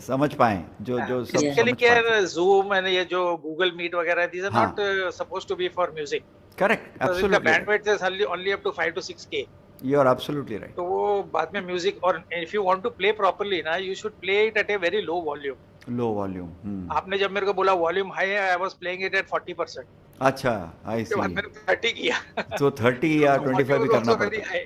समझ पाएं. जो Basically क्या है, Zoom and ये जो Google Meet वगैरह, these are not supposed to be for music. Correct. Absolutely. The bandwidth is only up to 5 to 6K. You are absolutely right. तो वो बाद में म्यूजिक, और if you want to play properly ना, you should play it at a very low volume. Low volume. आपने जब मेरे को बोला वॉल्यूम हाई है, I was playing it at 40%. अच्छा, I see. तो मैंने 30 किया. तो 30 या 25 भी करना पड़ता है.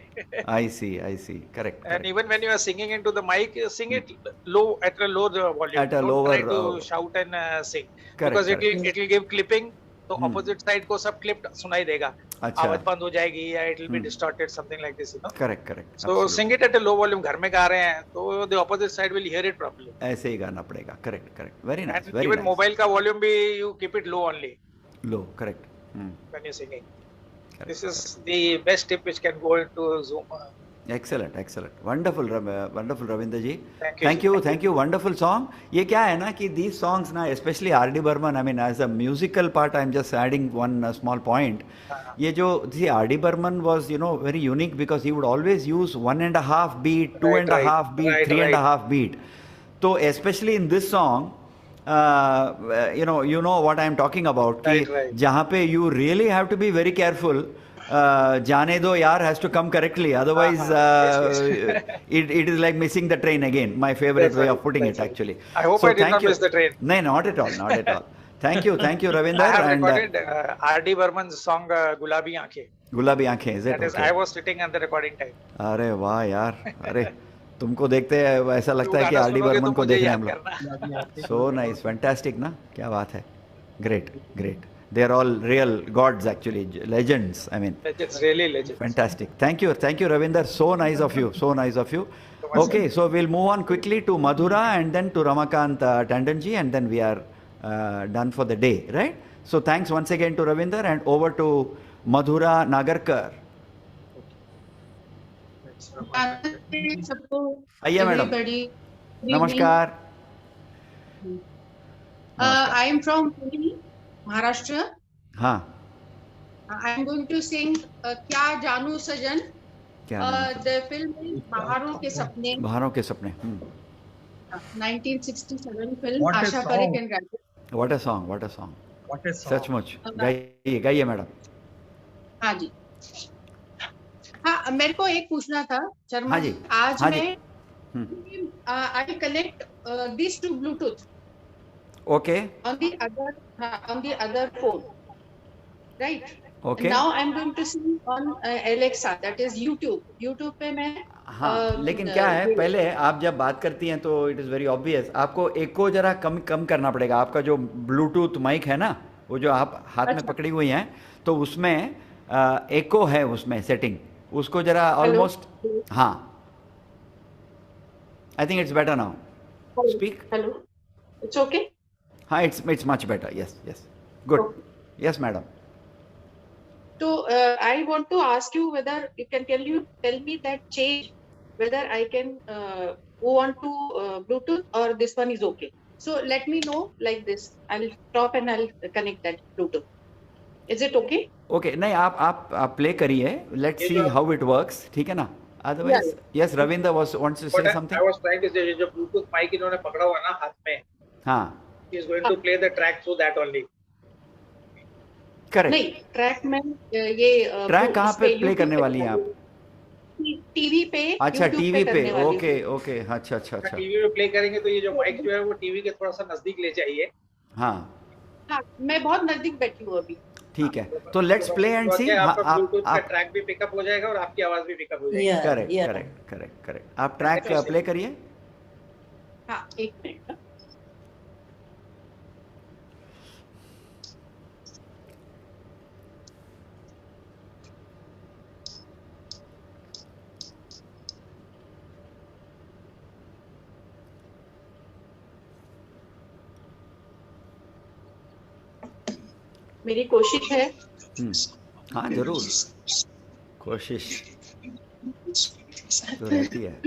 I see. Correct. And even when you are singing into the mic, sing it low at a low volume. At a Don't lower. try to shout and sing. Correct. Because it will give clipping. तो opposite side को सब clipped सुनाई देगा. आवाज बंद हो जाएगी या it will be distorted, something like this, you know. Correct. So sing it at a low volume. घर में गा रहे हैं तो the opposite side will hear it properly. ऐसे ही गाना पड़ेगा. Correct. Very nice. And even mobile का volume भी you keep it low only. Low. Correct. When you're singing. This is the best tip which can go into Zoom. Excellent. Wonderful Ravinder ji. Thank you. Wonderful song. ये क्या है ना कि these songs ना, especially R.D. Burman, I mean as a musical part, I'm just adding one small point. ये जो R.D. Burman was, very unique because he would always use 1.5 beat, 2.5 beat, 3.5 beat. So especially in this song, you know what I'm talking about. Right. जहाँ पे you really have to be very careful. जाने दो यार has to come correctly, otherwise it is like missing the train again. My favorite way of putting it actually. I hope I did not miss the train. No, not at all. Thank you Ravinder. I have recorded R.D. Burman's song Gulabi Aankhein. Is it? That is, I was sitting at the recording time. अरे वाह यार, अरे तुमको देखते हैं ऐसा लगता है कि R.D. Burman को देख रहे हैं हम लोग. So nice, fantastic ना, क्या बात है. Great. They are all real gods actually, legends. I mean, legends, really legends. Fantastic. Thank you Ravinder. So nice of you. Okay, so we'll move on quickly to Madhura and then to Ramakant Tandonji, and then we are done for the day, right? So thanks once again to Ravinder, and over to Madhura Nagarkar. आइए madam. नमस्कार. I am from Pune, Maharashtra. हाँ. I am going to sing क्या जानू सजन. The film is बहारों के सपने. 1967 film. आशा परेख and Rajesh. What a song. सचमुच. गाइए मैडम. हाँ जी. हाँ, मेरे को एक पूछना था शर्मा. जी. आज मैं I connect this to Bluetooth. Okay. On the other phone, right? Okay. And now I'm going to sing on Alexa, that is YouTube. YouTube पे मैं. हाँ, लेकिन क्या है, पहले आप जब बात करती हैं तो इट इज़ वेरी ऑब्वियस, आपको एको जरा कम करना पड़ेगा. आपका जो ब्लूटूथ माइक है ना, वो जो आप हाथ में पकड़ी हुई हैं, तो उसमें एको है, उसमें सेटिंग, उसको जरा ऑलमोस्ट. हाँ, I think it's better now. Speak. Hello, it's okay. हाँ, it's much better. Yes. Good. Okay. Yes, madam. So I want to ask you whether you can tell me that change whether I can go on to Bluetooth or this one is okay. So let me know like this. I'll stop and I'll connect that Bluetooth. Is it okay? Okay, नहीं आप play करिए. Let's see how it works. ठीक है ना? Otherwise, yes, Ravinder wants to say something. I was trying to say जो Bluetooth mic इन्होंने पकड़ा हुआ ना हाथ में. हाँ. He is going to play the track through that only. Correct. नहीं, track में ये track कहाँ पे play करने वाली हैं आप? टीवी पे. अच्छा टीवी पे. Okay okay. अच्छा अच्छा अच्छा. टीवी पे प्ले करेंगे तो ये जो माइक जो है वो टीवी के थोड़ा सा नजदीक ले जाइए. हाँ. हाँ, मैं बहुत नजदीक बैठी हूँ अभी. ठीक है, तो लेट्स प्ले एंड सी. आपका ब्लूटूथ का ट्रैक भी पिकअप हो जाएगा और आपकी आवाज भी पिकअप हो जाएगी. Correct correct correct correct. आप ट्रैक प्ले करिए. हाँ, एक मिनट. मेरी कोशिश है. हाँ जरूर, कोशिश तो रहती है.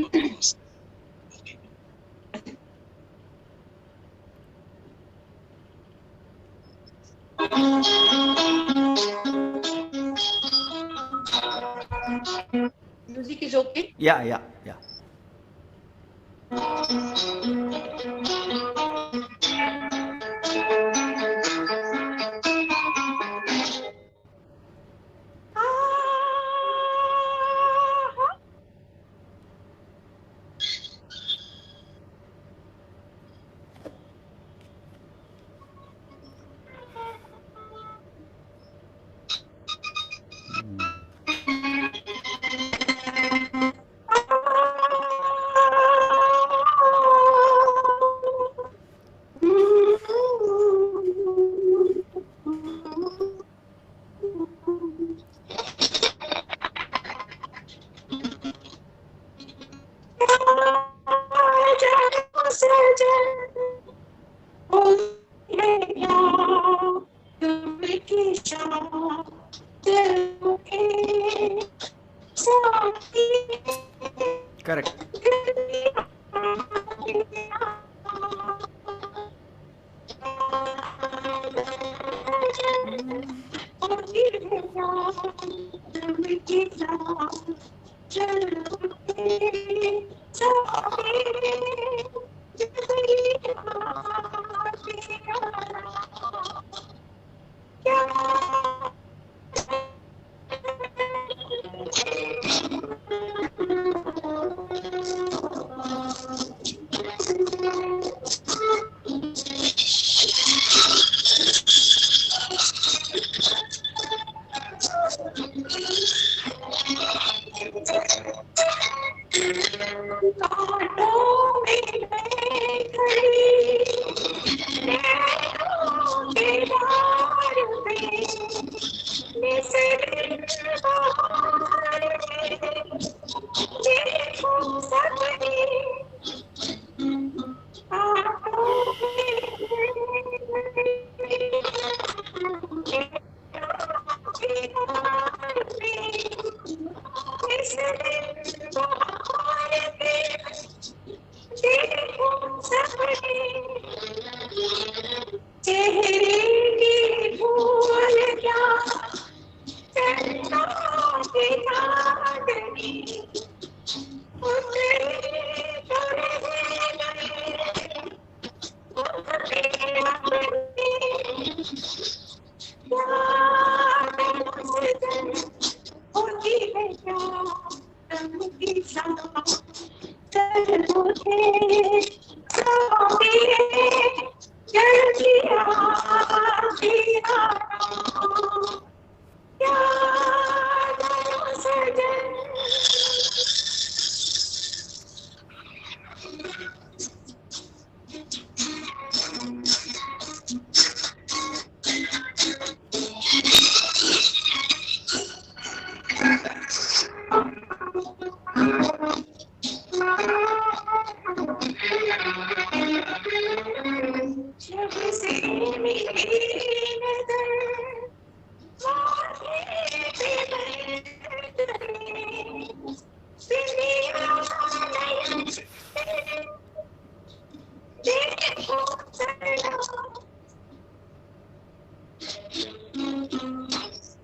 Music is okay. या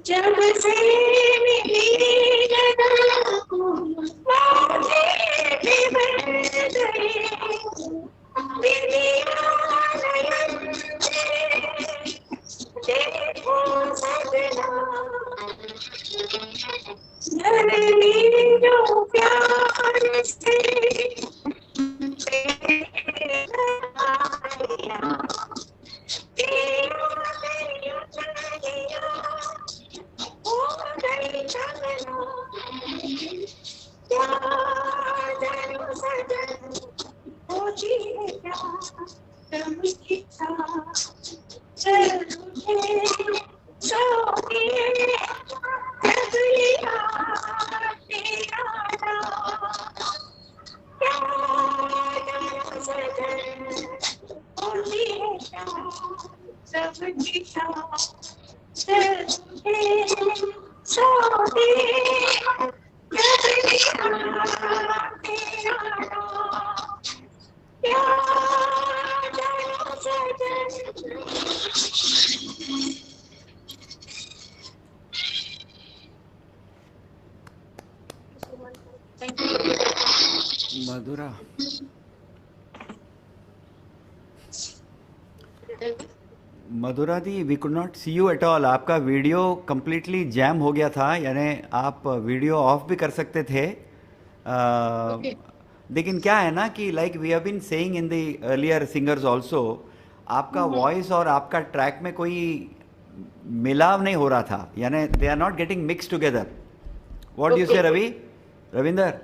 जब से मिली मुझे भी बन गई देखो सजना जननी जो प्यार से मधुरा, मधुरा दी, we could not see you at all. आपका वीडियो कंप्लीटली जैम हो गया था, यानी आप वीडियो ऑफ भी कर सकते थे. लेकिन क्या है ना कि like we have been saying in the earlier singers also, आपका वॉइस और आपका ट्रैक में कोई मिलाव नहीं हो रहा था, यानी they are not getting mix together. What do you say Ravi, Ravinder?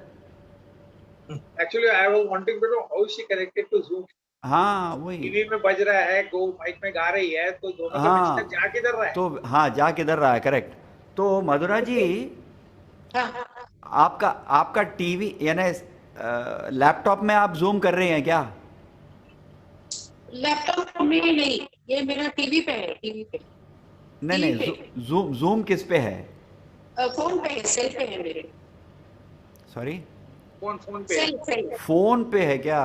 Actually, I was wanting to know how she connected to Zoom. हाँ वही, टीवी में बज रहा है, गो माइक में गा रही है, तो दोनों के बीच तक जा किधर रहा है? तो हाँ, जा किधर रहा है, करेक्ट. तो मधुरा जी, आपका टीवी यानी लैपटॉप में आप जूम कर रहे हैं क्या? लैपटॉप में नहीं, ये मेरा टीवी पे है, टीवी पे. नहीं, जूम किस पे है? फोन पे है, सेल पे है मेरे. सॉरी, फोन पे. फोन पे है क्या?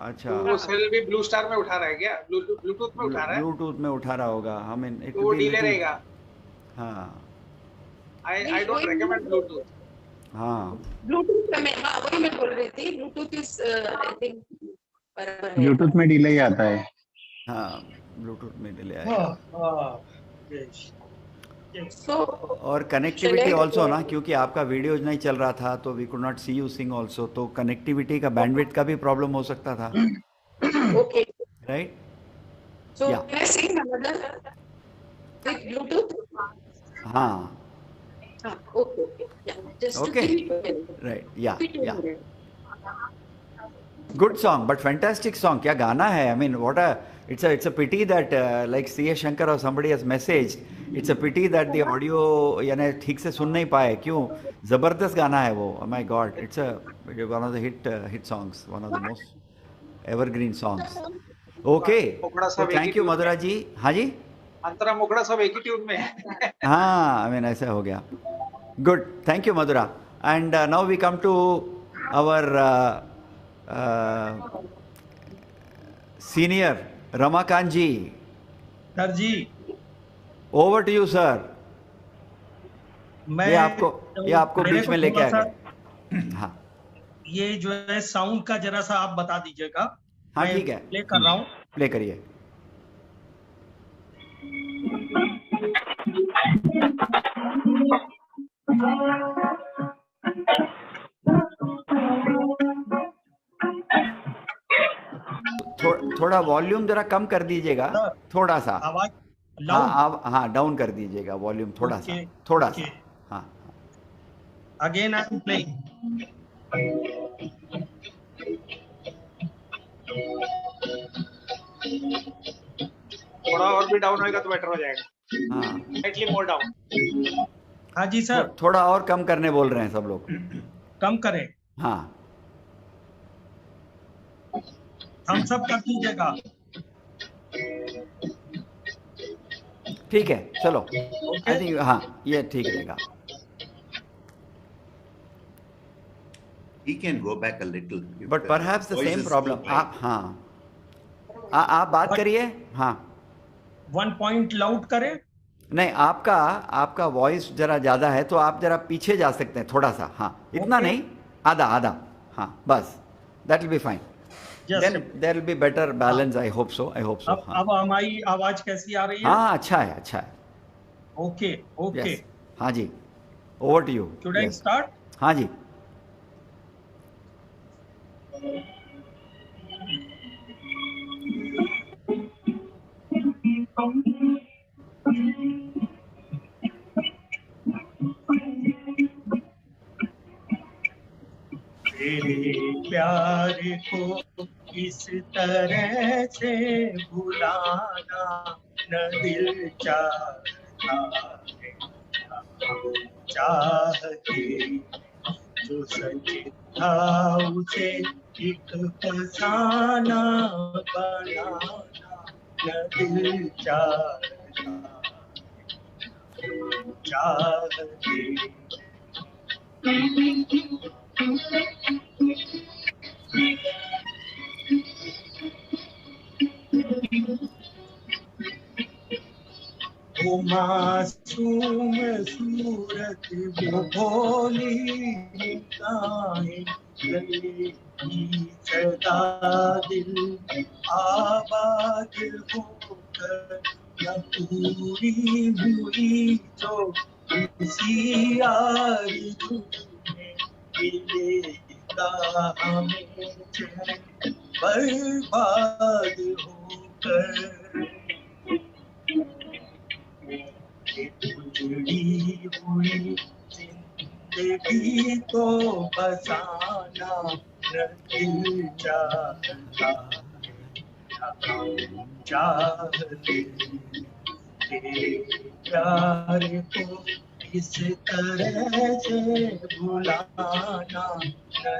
अच्छा, तो वो सेल भी ब्लू स्टार में उठा रहा है क्या? ब्लूटूथ में उठा रहा है? ब्लूटूथ में उठा रहा होगा. हमें तो वो डीले रहेगा. हाँ, आई डोंट रेकमेंड ब्लूटूथ. हाँ, ब्लूटूथ में वही मैं बोल रही थी. Bluetooth is I think Bluetooth में डिले ही आता है. हाँ, ब्लूटूथ में डिले आएगा. और कनेक्टिविटी ऑल्सो ना, क्योंकि आपका वीडियो नहीं चल रहा था तो we could not see you sing also, तो कनेक्टिविटी का बैंडविड्थ का भी प्रॉब्लम हो सकता था. Okay, right. So can I sing another with Bluetooth? हाँ, okay, right. Yeah good song, but fantastic song. क्या गाना है. I mean what a, it's a pity that like C.A. Shankar or somebody has messaged, it's a pity that the audio यानी ठीक से सुन नहीं पाए. क्यों, जबरदस्त गाना है वो. my god, it's one of the hit songs, one of the most evergreen songs. Okay, so thank you मधुरा जी. हाँ जी, अंतरा मुखड़ा सब एक ही ट्यून में है. हाँ, I mean ऐसा हो गया. Good, thank you Madhura. And now we come to our senior Ramakant ji. Sir ji, over to you sir. मैं ये आपको बीच में लेके आ गए. हाँ, ये जो है साउंड का जरा सा आप बता दीजिएगा. हाँ ठीक है, प्ले कर रहा हूँ. प्ले करिए. थोड़ा वॉल्यूम जरा कम कर दीजिएगा, थोड़ा सा आवाज. हाँ, डाउन कर दीजिएगा वॉल्यूम थोड़ा सा. हाँ, अगेन आई एम प्लेइंग. थोड़ा और भी डाउन होएगा तो बेटर हो जाएगा. हाँ, स्लाइटली मोर डाउन. हाँ जी सर, थोड़ा और कम करने बोल रहे हैं सब लोग. कम करें. हाँ, हम सब कर दीजिएगा. ठीक है, चलो. आई थिंक हाँ, ये ठीक रहेगा. He can go back a little. But perhaps the same problem. हाँ, आप बात करिए। हाँ, 1 पॉइंट लाउड करें। नहीं, आपका वॉइस जरा ज्यादा है, तो आप जरा पीछे जा सकते हैं थोड़ा सा। हाँ, इतना नहीं, आधा। हाँ, बस, that will be fine. Then there will be better balance. I hope so. अब हमारी आवाज कैसी आ रही है? हाँ, अच्छा है। ओके। Yes. हाँ जी, over to you. Should I start? हाँ जी। तेरे प्यार को इस तरह से भुलाना न दिल चाहते, जो सच था उसे एक फसाना बनाना न दिल चाहते। वो मासूम सूरत, वो भोली निगाहें, गले की सदा दिल आबाद होकर न पूरी हुई, तो इसी आरज़ू में मिलेगा हमें चैन बर्बाद होकर। उजड़ी हुई जिंदगी को बसाना न दिल चाहते, तेरे प्यार को इस तरह से भुलाना न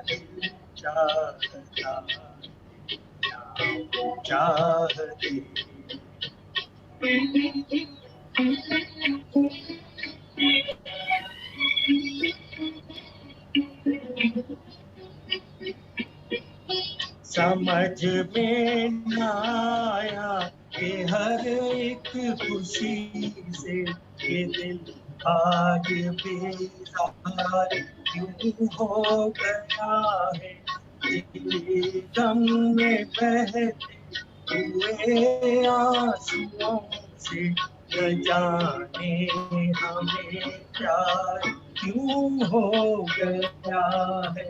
दिल चाहते। समझ में न आया कि हर एक खुशी से ये दिल आज बेजार क्यों हो गया है। दिल गम में बहते हुए आंसुओं से न जाने हमें प्यार क्यों हो गया है।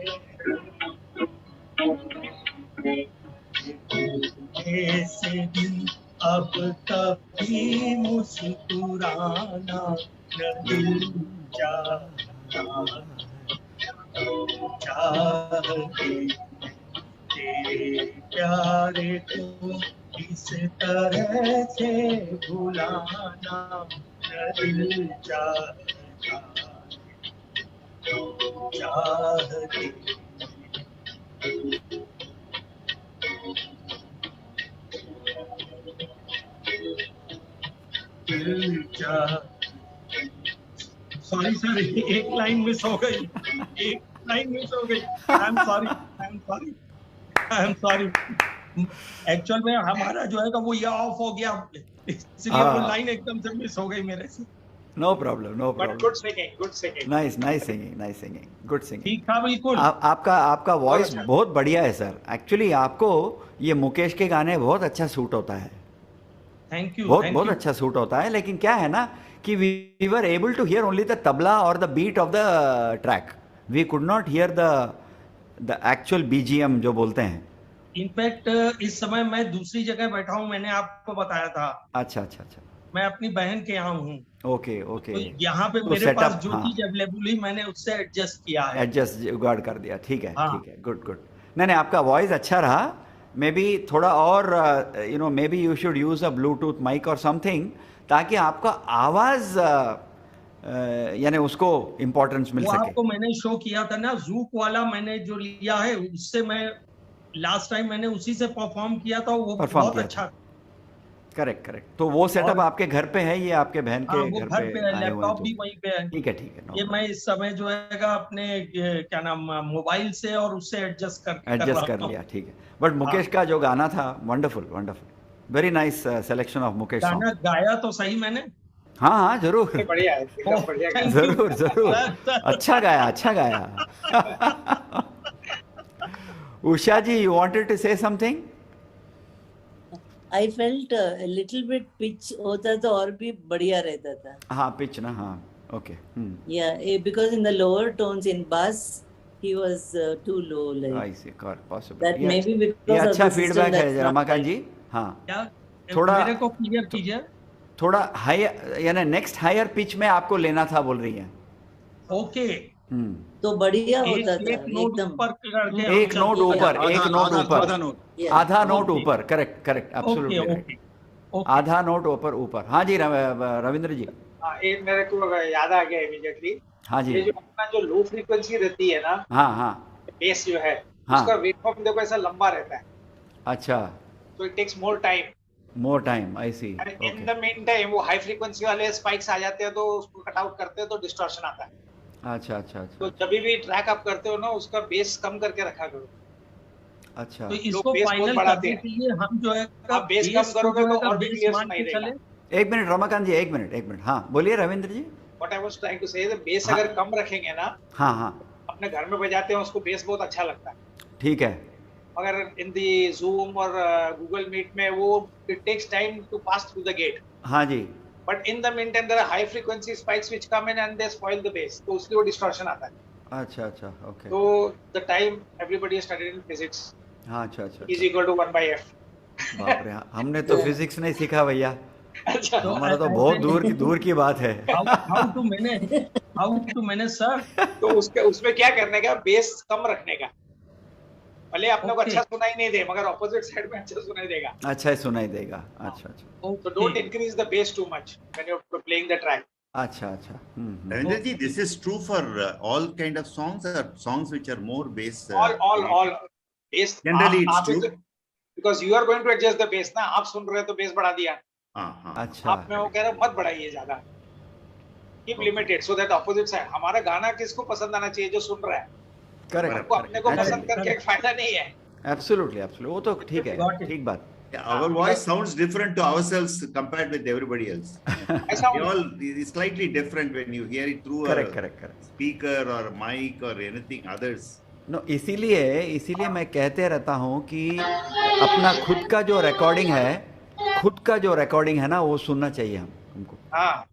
ऐसे दिन अब कभी मुस्कुराना न दिल चाहते, तेरे प्यार को इस तरह से भुलाना न दिल चाहते। सॉरी सर, एक लाइन मिस हो गई। I am sorry. एक्चुअल में हमारा जो है वो ये ऑफ हो गया, इसलिए वो लाइन एकदम से मिस हो गई मेरे से। No problem. But good singing. Nice singing. Good singing. ठीक था बिल्कुल। आपका वॉइस बहुत बढ़िया है सर। एक्चुअली आपको ये मुकेश के गाने बहुत अच्छा सूट होता है। Thank you. बहुत अच्छा सूट होता है, लेकिन क्या है ना कि we were able to hear only the tabla or the beat of the track. We could not hear the actual BGM जो बोलते हैं। इनफैक्ट इस समय मैं दूसरी जगह बैठा हूँ, मैंने आपको बताया था। अच्छा। मैं अपनी बहन के यहाँ हूँ। ओके। तो यहाँ पे मेरे पास जो चीज अवेलेबल हुई मैंने उससे एडजस्ट किया है। एडजस्ट जुगाड़ कर दिया। ठीक है। गुड। नहीं, आपका वॉइस अच्छा रहा। मे बी थोड़ा और maybe you should use a Bluetooth mic और समथिंग, ताकि आपका आवाज यानी उसको इम्पोर्टेंस मिल सके। आपको मैंने शो किया था ना, जूक वाला मैंने जो लिया है, उससे मैं लास्ट टाइम मैंने उसी से परफॉर्म किया था, वो बहुत अच्छा। Correct correct. तो वो सेटअप आपके घर पे है, ये आपके बहन के वो घर घर पे है, आए हुए हैं? लैपटॉप भी वहीं पे है। ठीक है ठीक है। ये मैं इस समय जो है अपने क्या नाम मोबाइल से और उससे एडजस्ट कर लिया, ठीक है। बट मुकेश का जो गाना था, wonderful wonderful, very nice selection of Mukesh song. गाना गाया तो सही मैंने? हाँ जरूर, बढ़िया है, एकदम बढ़िया गाया। जरूर जरूर, अच्छा गाया अच्छा गाया। उषा जी, you wanted to say something? I felt a little bit pitch होता तो और भी बढ़िया रहता था। हाँ pitch ना, हाँ okay. Yeah, because in the lower tones in bass he was too low. Like I see, possible. That maybe because ये of अच्छा the system फीडबैक है that's not रमाकांत right. जी। हाँ क्या थोड़ा मेरे को क्लियर कीजिए। थोड़ा हायर, यानी नेक्स्ट हायर पिच में आपको लेना था बोल रही है। ओके तो बढ़िया होता था एक नोट ऊपर करके एक नोट ऊपर, एक नोट ऊपर, आधा नोट ऊपर, करेक्ट करेक्ट, एब्सोल्युटली राइट, आधा नोट ऊपर ऊपर। हाँ जी रविंद्र जी। हाँ, एक मेरे को याद आ गया इमीडिएटली। हाँ जी। ये जो अपना जो लो फ्रीक्वेंसी रहती है ना, हाँ हाँ, बेस जो है, हाँ, उसका वेवफॉर्म देखो ऐसा लंबा रहता है। अच्छा, तो it takes more time. More time, I see. In the meantime वो हाई फ्रीक्वेंसी वाले स्पाइक्स आ जाते हैं, तो उसको कट आउट करते हैं तो डिस्टॉर्शन आता है। अच्छा अच्छा अच्छा। तो जब भी ट्रैक आप करते हो ना, उसका बेस कम करके रखा करो। अच्छा, तो इसको फाइनल करने के लिए हम जो है आप बेस कम करोगे तो और भी क्लियर सुनाई देगा। एक मिनट रमाकांत जी, एक मिनट। हाँ बोलिए रविंद्र जी। What I was trying to say is base अगर कम रखेंगे ना, हाँ हाँ, अपने घर में बजाते हैं उसको बेस बहुत अच्छा लगता है। ठीक है। अगर इन दी Zoom और Google Meet में वो it takes time to pass through the gate. हाँ जी। But in the meantime there are high frequency spikes which come in and they spoil the bass. तो उसलिए वो distortion आता है। अच्छा अच्छा, ओके। तो the time everybody studied in physics. हाँ अच्छा अच्छा। is equal to 1/f. बाप रे, हमने तो फिजिक्स नहीं सीखा भैया। अच्छा, हमारा तो बहुत दूर की बात है। How to manage sir? तो उसमें क्या करने का, बेस कम रखने का। भले आपने को अच्छा सुनाई नहीं दे, मगर ऑपोजिट साइड में अच्छा सुनाई देगा। अच्छा सुनाई देगा, अच्छा अच्छा। So don't increase the bass too much when you're playing the track. अच्छा अच्छा। Ravindra ji, this is true for all kind of songs or songs which are more bass? All bass. Generally it's true. Because you are going to adjust the bass ना, आप सुन रहे हो तो bass बढ़ा दिया। अच्छा। आप में वो कह रहे मत बढ़ाइए ज्यादा। Keep limited so that opposite side. हमारा गाना किसको पसंद आना चाहिए, जो सुन रहा है। करेक्ट। अपने को पसंद करके एक फायदा नहीं है। Absolutely, वो तो ठीक है, ठीक बात। Our voice sounds different to ourselves compared with everybody else. We all is slightly different when you hear it through a speaker or mic or anything others. No, इसीलिए मैं कहते रहता हूँ कि अपना खुद का जो रिकॉर्डिंग है ना, वो सुनना चाहिए हमको। हाँ।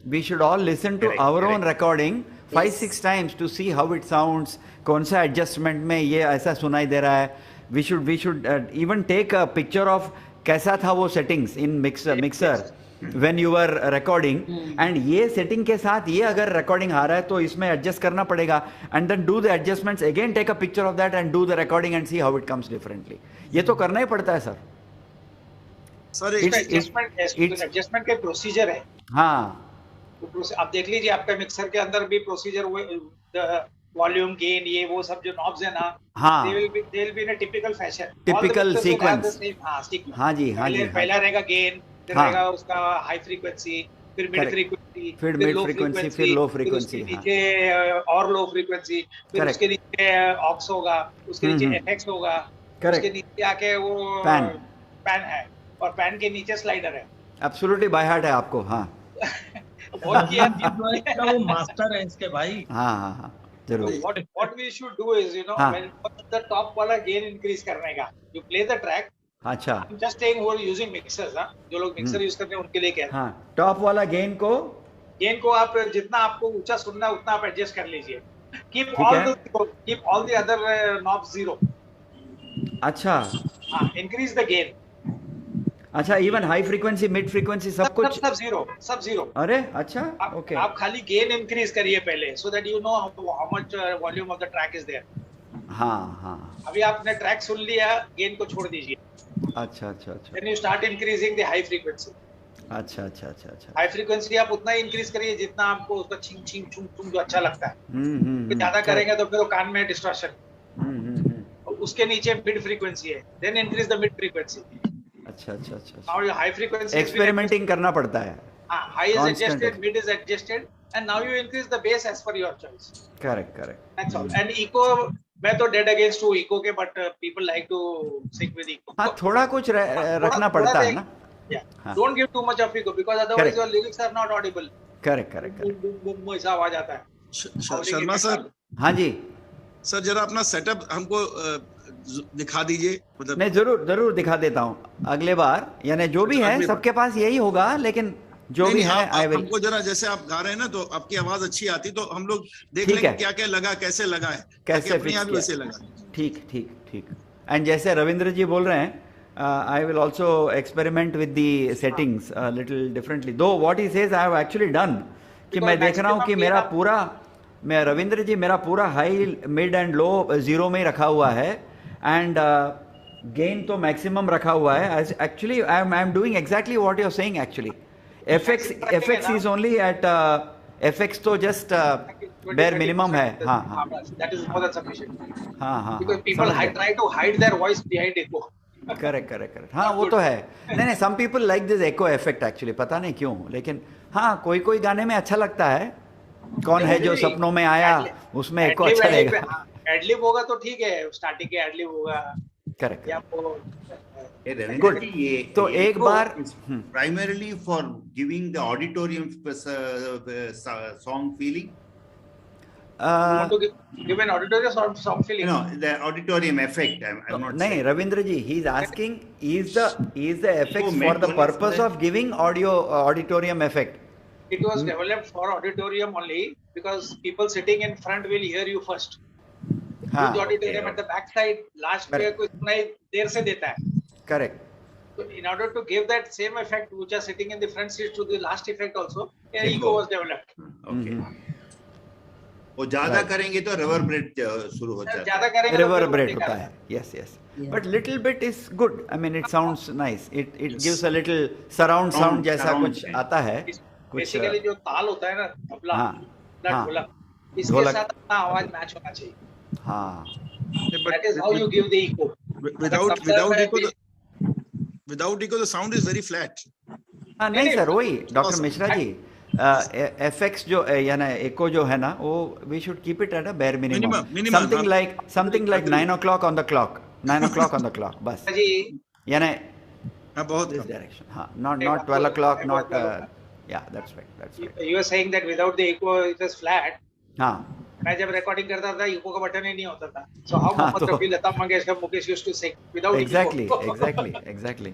We should all listen to our own recording 5-6 times to see how it sounds. कौन सा adjustment में ये ऐसा सुनाई दे रहा है। We should even take a picture of कैसा था वो settings in mixer when you were recording, and ये setting के साथ ये अगर recording आ रहा है तो इसमें adjust करना पड़ेगा, and then do the adjustments again, take a picture of that and do the recording and see how it comes differently. ये तो करना ही पड़ता है सर। सर एडजस्टमेंट के प्रोसीजर है। हाँ, आप देख लीजिए आपका मिक्सर के अंदर भी प्रोसीजर, वॉल्यूम गेन, ये वो सब जो नॉब्स है ना, हाँ, they will be in a typical fashion, typical sequence। हाँ जी। पहला रहेगा गेन, फिर रहेगा उसका हाई फ्रीक्वेंसी, फिर मिड फ्रीक्वेंसी, फिर लो फ्रीक्वेंसी, नीचे और लो फ्रीक्वेंसी, फिर उसके नीचे ऑक्स होगा, उसके नीचे एफएक्स होगा, उसके नीचे आके वो पैन है, और पैन के नीचे स्लाइडर है। एब्सोल्युटली बाय हार्ट है आपको। हाँ वो मास्टर है इसके भाई। हाँ जरूर। What we should do is, when the top वाला गेन इंक्रीज करने का, you play the track। अच्छा। I'm just saying who are using mixers, हाँ, जो लोग मिक्सर यूज करते हैं उनके लिए कह रहे हैं। टॉप वाला गेन को आप जितना आपको ऊंचा सुनना है उतना आप एडजस्ट कर लीजिए। Keep all the other knobs zero। अच्छा। हाँ, increase the gain। अच्छा, even high frequency, mid frequency, सब कुछ सब जीरो। अरे अच्छा, ओके। आप खाली गेन इंक्रीज करिए पहले, so that you know how much volume of the track is there। हाँ। अभी आपने ट्रैक सुन लिया, गेन को छोड़ दीजिए। अच्छा। Then you start increasing the high frequency। अच्छा। हाई फ्रीक्वेंसी आप उतना ही इंक्रीज करिए जितना आपको उसका छिंग छिंग छुंग छुंग जो अच्छा लगता है। ज्यादा करेंगे तो फिर वो कान में डिस्टॉर्शन। उसके नीचे मिड फ्रीक्वेंसी है, then increase the mid frequency। अच्छा अच्छा अच्छा। Now your high frequency experimenting करना पड़ता है। high is adjusted, mid is adjusted, and now you increase the bass as per your choice. Correct, correct. That's all. And echo, मैं तो dead against to echo के, but people like to sing with echo. हाँ, थोड़ा कुछ रखना पड़ता है ना. Yeah. Don't give too much of echo because otherwise your lyrics are not audible. Correct, correct, correct. Boom ऐसा आवाज आता है. शर्मा सर, हाँ जी सर जरा अपना सेटअप हमको दिखा दीजिए, मतलब नहीं जरूर दिखा देता हूँ अगले बार, यानी जो भी है सबके पास यही होगा, लेकिन जो भी है हमको जरा, जैसे आप गा रहे हैं ना तो आपकी आवाज अच्छी आती, तो हम लोग देख लेंगे क्या क्या लगा, कैसे लगा है, कैसे अपने आप वैसे लगा। ठीक ठीक ठीक। एंड जैसे रविंद्र जी बोल रहे हैं, I will also experiment with the settings a little differently. Though what he says I have actually done, कि मैं देख रहा हूँ कि मेरा पूरा, मैं रविंद्र जी मेरा पूरा high mid and low zero में ही रखा हुआ है, एंड गेन तो मैक्सिमम रखा हुआ है. Actually I am doing exactly what you are saying. Actually FX is only at FX तो जस्ट bare minimum है. हाँ हाँ, that is more than sufficient. हाँ हाँ, because people try to hide their voice behind echo. Correct. हाँ वो तो है. नहीं some people like this echo effect actually, पता नहीं क्यों, लेकिन हाँ कोई गाने में अच्छा लगता है. कौन है जो सपनों में आया, उसमें एको अच्छा लगेगा. एडलिब होगा तो ठीक है, स्टार्टिंग के एडलिब होगा. करेक्ट. गुड. तो एक बार primarily for giving the auditorium song feeling. Want to give an auditorium song feeling? No, the auditorium effect. I'm not. नहीं Ravindra ji, he is asking, is the effects for the purpose of giving auditorium effect? It was developed for auditorium only because people sitting in front will hear you first. हाँ. The auditorium at the back side, last पे कोई सुनाई देर से देता है. Correct. So in order to give that same effect, which are sitting in the front seats to the last effect also, an echo was developed. Okay. वो ज्यादा करेंगे तो रिवर्बरेट शुरू हो जाता है. ज्यादा करेंगे तो रिवर्बरेट होता है. yes but little bit is good. I mean it sounds nice. It gives a little surround sound जैसा कुछ आता है. बेसिकली जो ताल होता है ना, तबला, ढोलक, इसके साथ अपना आवाज मैच होना चाहिए. हाँ. That is how you give the echo. Without echo the sound is very flat. हाँ नहीं सर, वही डॉक्टर मिश्रा जी, एफएक्स जो यानी एको जो है ना, वो we should keep it at a bare minimum. Something like 9 o'clock on the clock. 9 o'clock on the clock बस. यानी बहुत दिस डायरेक्शन. हाँ, not 12 o'clock, not yeah, that's right. You are saying that without the echo it is flat. हाँ. मैं जब recording करता था eco का बटन ही नहीं होता था. So how Mohammed Rafi, Lata Mangeshkar, Mukesh used to sing without echo. Exactly.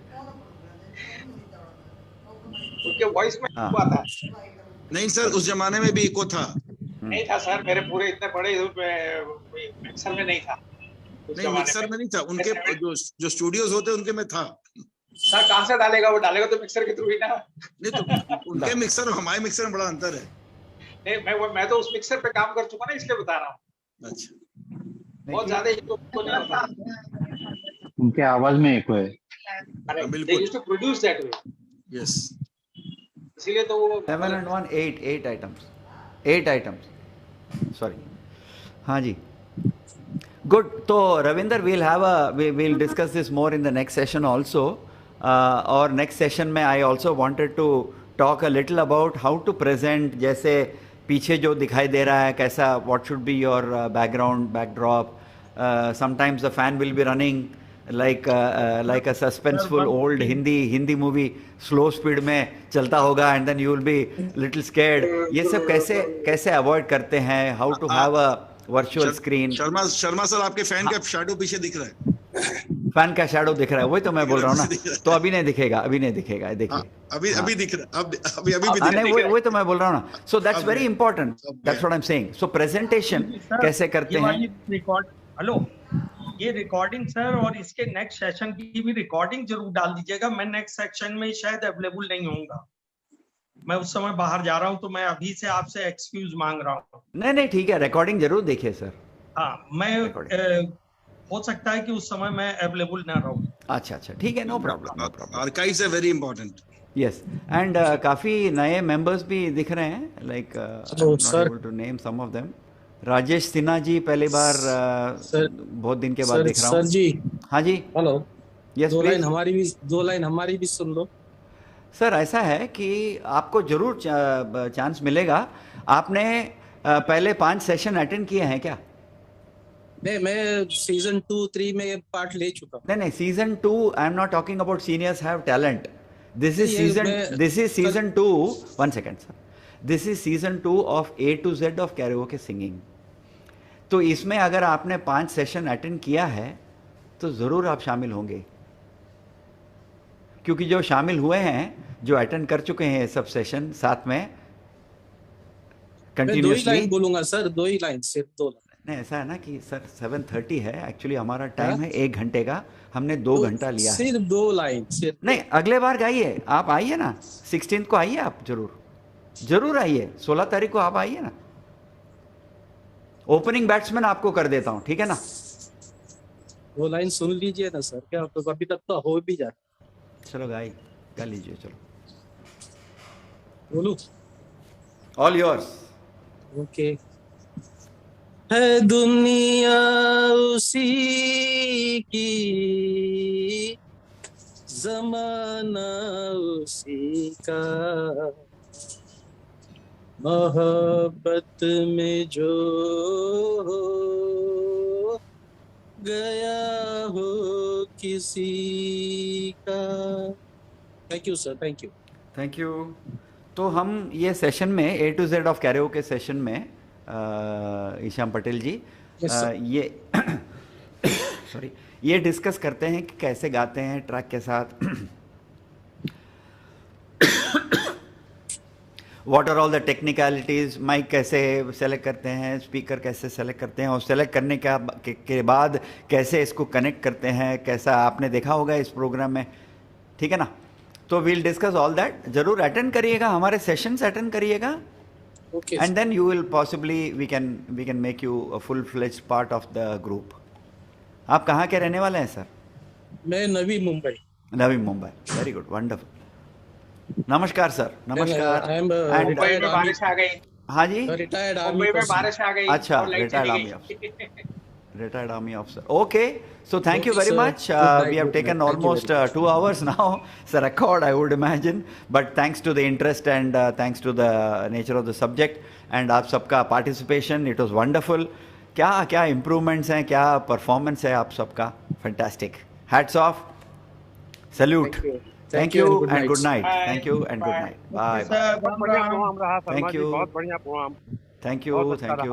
उनके वॉइस में इको आता है. नहीं सर, उस जमाने में भी इको था. नहीं था सर, मेरे पूरे इतने बड़े मिक्सर में नहीं था. नहीं, मिक्सर में नहीं था. उनके जो स्टूडियोज होते उनके में था. सर कहाँ से डालेगा, वो डालेगा तो मिक्सर के थ्रू ही ना. नहीं तो उनके मिक्सर और हमारे मिक्सर में बड़ा अंतर है. नहीं, मैं तो उस मिक्सर पे काम कर चुका ना, इसलिए बता रहा हूँ. अच्छा, बहुत ज्यादा इको नहीं होता. उनके आवाज में इको है. बिल्कुल. They used to produce that way. Yes. इसीलिए तो वो 7 and 1 8 items. Sorry. हाँ जी. Good. तो Ravinder, we'll discuss this more in the next session also. और next session में I also wanted to talk a little about how to present, जैसे पीछे जो दिखाई दे रहा है कैसा, what should be your backdrop. Sometimes the fan will be running like a suspenseful old Hindi movie, slow speed में चलता होगा, and then you will be little scared. ये सब कैसे avoid करते हैं? How to have a virtual screen. Sharma sir, आपके fan का शैडो पीछे दिख रहा है. फैन का शैडो दिख रहा है, वही तो मैं बोल रहा हूँ ना. तो अभी नहीं दिखेगा, देखिए. अभी दिख रहा है. अभी भी दिख रहा है. वही तो मैं बोल रहा हूँ ना. So that's very important. That's what I'm saying. So presentation कैसे करते हैं? हेलो, ये रिकॉर्डिंग सर, और इसके नेक्स्ट सेशन की भी रिकॉर्डिंग जरूर डाल दीजिएगा. मैं नेक्स्ट सेक्शन में शायद अवेलेबल नहीं होऊंगा. मैं उस समय बाहर जा रहा हूँ, तो मैं अभी से आपसे एक्सक्यूज मांग रहा हूँ. नहीं ठीक है, रिकॉर्डिंग जरूर देखिए सर. हाँ, मैं हो सकता है कि उस समय मैं अवेलेबल ना रहूँ. अच्छा ठीक है, no problem. Archives are very important. Yes, and काफी नए मेंबर्स भी दिख रहे हैं, like not able to name some of them. Rajesh Sinha ji पहली बार बहुत दिन के बाद देख रहा हूँ. सर जी. हाँ जी. हेलो. Yes, दो please. लाइन हमारी भी सुन लो। सर ऐसा है कि आपको जरूर चांस मिलेगा। आपने पहले 5 सेशन अटेंड किए हैं क्या? नहीं, मैं सीजन 2, 3 में पार्ट ले चुका हूँ। नहीं, season 2 I am not talking about seniors have talent. This is season 2। 1 second sir, this is season 2 of A to Z of karaoke singing. तो इसमें अगर आपने 5 सेशन अटेंड किया है तो जरूर आप शामिल होंगे, क्योंकि जो शामिल हुए हैं, जो अटेंड कर चुके हैं सब सेशन साथ में कंटिन्यूअसली। 2 ही लाइन बोलूंगा सर, 2 ही लाइन, सिर्फ 2 लाइन। नहीं, ऐसा है ना कि सर 7:30 है, एक्चुअली हमारा टाइम है 1 घंटे का, हमने 2 घंटा लिया है। सिर्फ 2 लाइन, सिर्फ। नहीं, अगले बार गाइए, आप आइए ना, 16 को आइए, आप जरूर आइए, 16 तारीख को आप आइए ना। ओपनिंग बैट्समैन आपको कर देता हूं, ठीक है ना? 2 लाइन सुन लीजिए ना सर, क्या तो अभी तक तो हो भी जाए। चलो गाई कर लीजिए, चलो बोलू। All yours. ओके। है दुनिया उसी की, जमाना उसी का, मोहब्बत में जो हो गया हो किसी का। Thank you sir, thank you, thank you. तो हम ये सेशन में A to Z of karaoke session में ईशान पटेल जी ये सॉरी ये डिस्कस करते हैं कि कैसे गाते हैं ट्रैक के साथ, what are all the technicalities, mic कैसे सेलेक्ट करते हैं, स्पीकर कैसे सेलेक्ट करते हैं, और सेलेक्ट करने के बाद कैसे इसको कनेक्ट करते हैं, कैसा आपने देखा होगा इस प्रोग्राम में, ठीक है ना? तो वील डिस्कस ऑल दैट। जरूर अटेंड करिएगा, हमारे सेशंस अटेंड करिएगा, and then you will possibly we can make you a full fledged part of the group. आप कहाँ के रहने वाले हैं सर? मैं Navi Mumbai. Navi Mumbai, very good, wonderful. नमस्कार सर, नमस्कार। मुंबई में बारिश आ गई। हाँ जी, रिटायर्ड मुंबई में बारिश आ गई। अच्छा, retired army officer. Retired army officer. Okay, so thank you very much. We have taken almost 2 hours now. It's a record, I would imagine. But thanks to the interest and thanks to the nature of the subject and आप सबका participation, it was wonderful. क्या improvements हैं, क्या performance है आप सबका, fantastic. Hats off. Salute. Thank you and good night. Thank you and good night. Bye. Thank you. बहुत बढ़िया programme. Thank you,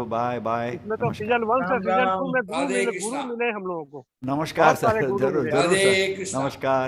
bye bye. इसमें तो सीजन 1 से सीजन 2 में गुरु मिले हम लोगों को। नमस्कार सर, जरूर, नमस्कार।